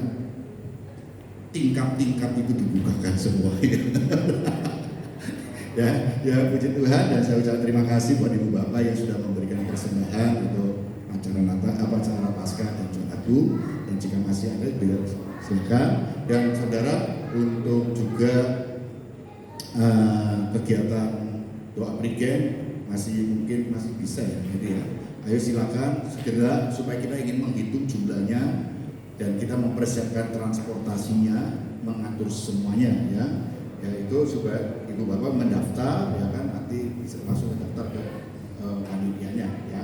tingkap-tingkap itu dibukakan semua. ya puji Tuhan, dan saya ucapkan terima kasih buat Ibu Bapak yang sudah memberikan persembahan untuk acara Natal, acara Paskah dan Jumat Agung. Dan jika masih ada, silakan. Dan saudara untuk juga kegiatan doa prigen masih bisa ya, gitu ya. Ayo silakan segera supaya kita ingin menghitung jumlahnya dan kita mempersiapkan transportasinya, mengatur semuanya ya. Yaitu supaya Ibu Bapak mendaftar ya kan, nanti bisa langsung mendaftar ke panitianya ya.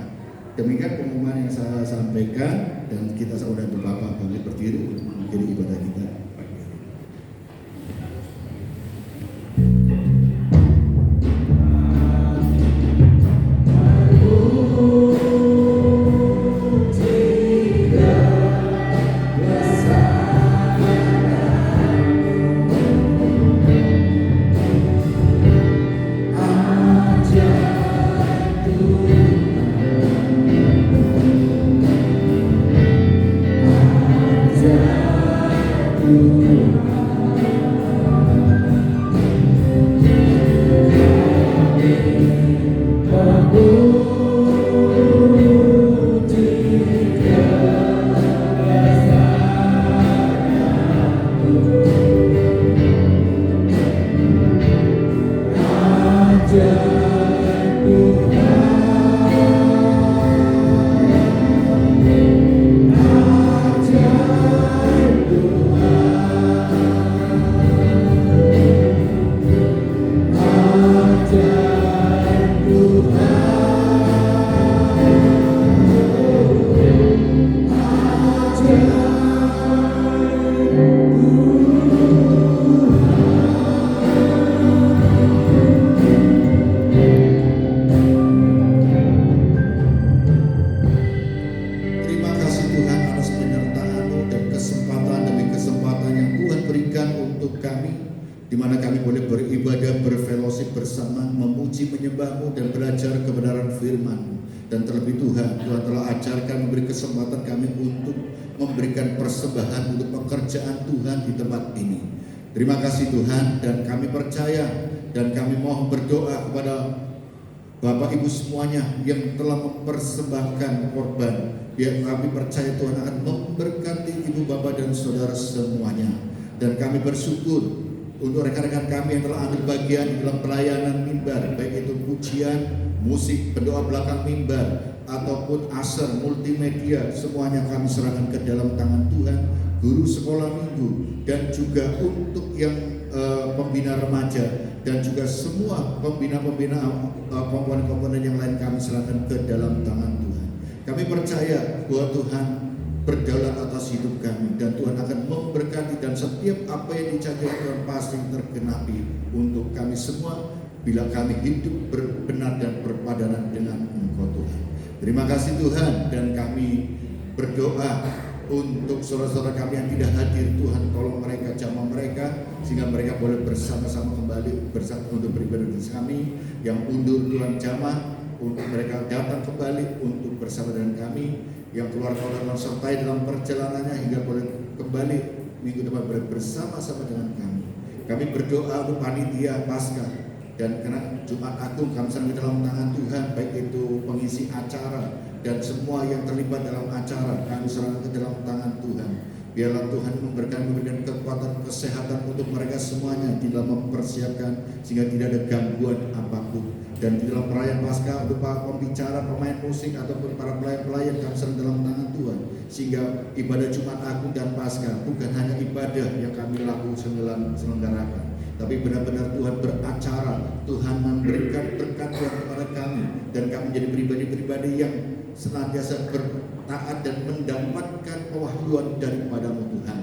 Demikian pengumuman yang saya sampaikan, dan kita undang Ibu Bapak kami berdiri untuk mengakhiri ibadah kita. Dan terlebih Tuhan telah ajarkan, memberi kesempatan kami untuk memberikan persembahan untuk pekerjaan Tuhan di tempat ini. Terima kasih Tuhan, dan kami percaya dan kami mohon berdoa kepada Bapak Ibu semuanya yang telah mempersembahkan korban. Biar kami percaya Tuhan akan memberkati Ibu Bapak dan Saudara semuanya. Dan kami bersyukur untuk rekan-rekan kami yang telah ambil bagian di dalam pelayanan mimbar, baik itu pujian, musik, pendoa belakang mimbar, ataupun aser, multimedia, semuanya kami serahkan ke dalam tangan Tuhan. Guru sekolah minggu dan juga untuk yang pembina remaja dan juga semua pembina-pembina komponen-komponen yang lain kami serahkan ke dalam tangan Tuhan. Kami percaya bahwa Tuhan berdaulat atas hidup kami dan Tuhan akan memberkati, dan setiap apa yang dijanjikan Tuhan pasti tergenapi untuk kami semua bila kami hidup benar dan berpadanan dengan Engkau Tuhan. Terima kasih Tuhan, dan kami berdoa untuk saudara-saudara kami yang tidak hadir. Tuhan tolong mereka, jamah mereka sehingga mereka boleh bersama-sama kembali bersama untuk beribadah dengan kami. Yang undur Tuhan jamah untuk mereka datang kembali untuk bersama dengan kami. Yang keluar dalam sertai dalam perjalanannya hingga boleh kembali minggu depan bersama-sama dengan kami. Kami berdoa untuk panitia Paskah dan karena Jumat Agung kami serahkan ke dalam tangan Tuhan, baik itu pengisi acara dan semua yang terlibat dalam acara kami serahkan ke dalam tangan Tuhan. Biarlah Tuhan memberikan kekuatan kesehatan untuk mereka semuanya di dalam mempersiapkan sehingga tidak ada gangguan apapun. Dan di dalam perayaan Paskah untuk para pembicara, pemain musik ataupun para pelayan-pelayan kami serahkan dalam tangan Tuhan, sehingga ibadah Jumat Agung dan Paskah bukan hanya ibadah yang kami lakukan selenggarakan, tapi benar-benar Tuhan beracara, Tuhan memberikan berkat Tuhan kepada kami, dan kami menjadi pribadi-pribadi yang senantiasa bertaat dan mendapatkan pewahyuan daripada-Mu Tuhan.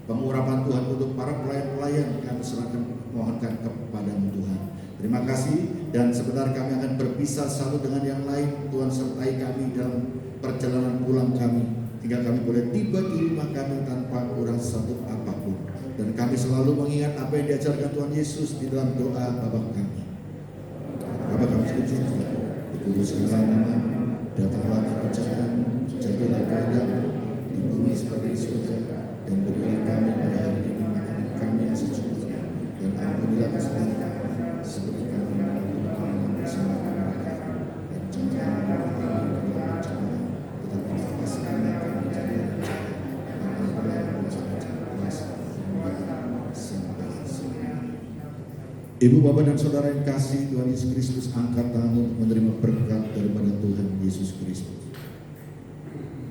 Pengurapan Tuhan untuk para pelayan-pelayan kami serahkan, mohonkan kepada-Mu Tuhan. Terima kasih, dan sebentar kami akan berpisah satu dengan yang lain. Tuhan sertai kami dalam perjalanan pulang kami, hingga kami boleh tiba di rumah kami tanpa kurang satu apapun. Dan kami selalu mengingat apa yang diajarkan Tuhan Yesus di dalam doa Bapa kami. Bapa kami sujud, dikuduskanlah namamu, datanglah kerajaan-Mu, jadilah kehendak-Mu di bumi seperti di surga, dan berilah kami pada hari ini makanan kami yang secukupnya, dan ampunilah kesalahan kami seperti kami mengampuni orang yang bersalah kepada kami, dan janganlah kami dalam pencobaan, tetapi lepaskan kami dari yang jahat. Ampunilah yang bersalah kuasa sampai selamanya. Ibu, Bapak, dan Saudara yang kasih Tuhan Yesus Kristus, angkat tanganmu untuk menerima berkat daripada Tuhan Yesus Kristus.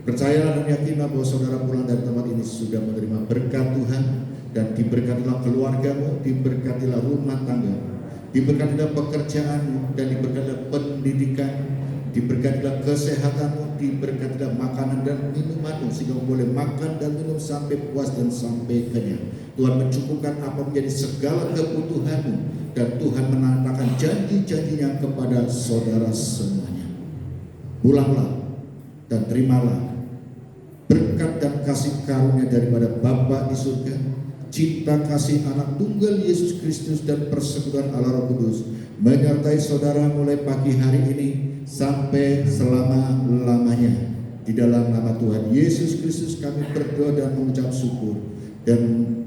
Percayalah dan yakinlah bahwa saudara pulang dari tempat ini sudah menerima berkat Tuhan, dan diberkatilah keluargamu, diberkatilah rumah tanggamu, diberkatilah pekerjaanmu, dan diberkatilah pendidikan, diberkatilah kesehatanmu, diberkatilah makanan dan minumanmu sehingga boleh makan dan minum sampai puas dan sampai kenyang. Tuhan mencukupkan apa menjadi segala kebutuhanmu, dan Tuhan menandakan janji-janjinya kepada saudara semuanya. Pulanglah dan terimalah berkat dan kasih karunia daripada Bapa di surga, cinta kasih anak tunggal Yesus Kristus, dan persekutuan Allah Roh Kudus menyertai saudara mulai pagi hari ini sampai selama-lamanya. Di dalam nama Tuhan Yesus Kristus kami berdoa dan mengucap syukur dan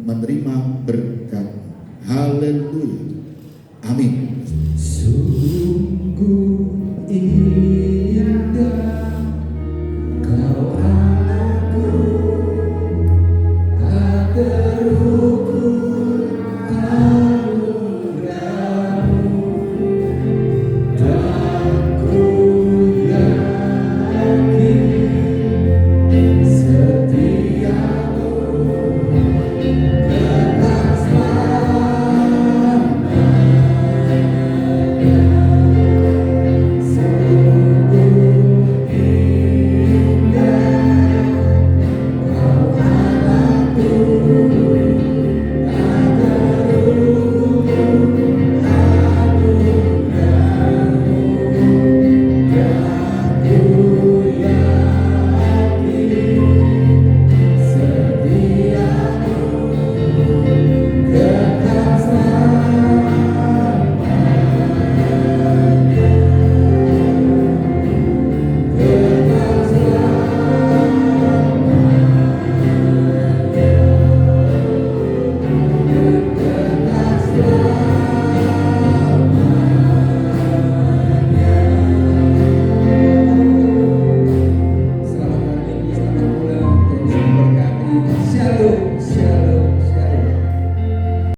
menerima berkat. Haleluya. Amin.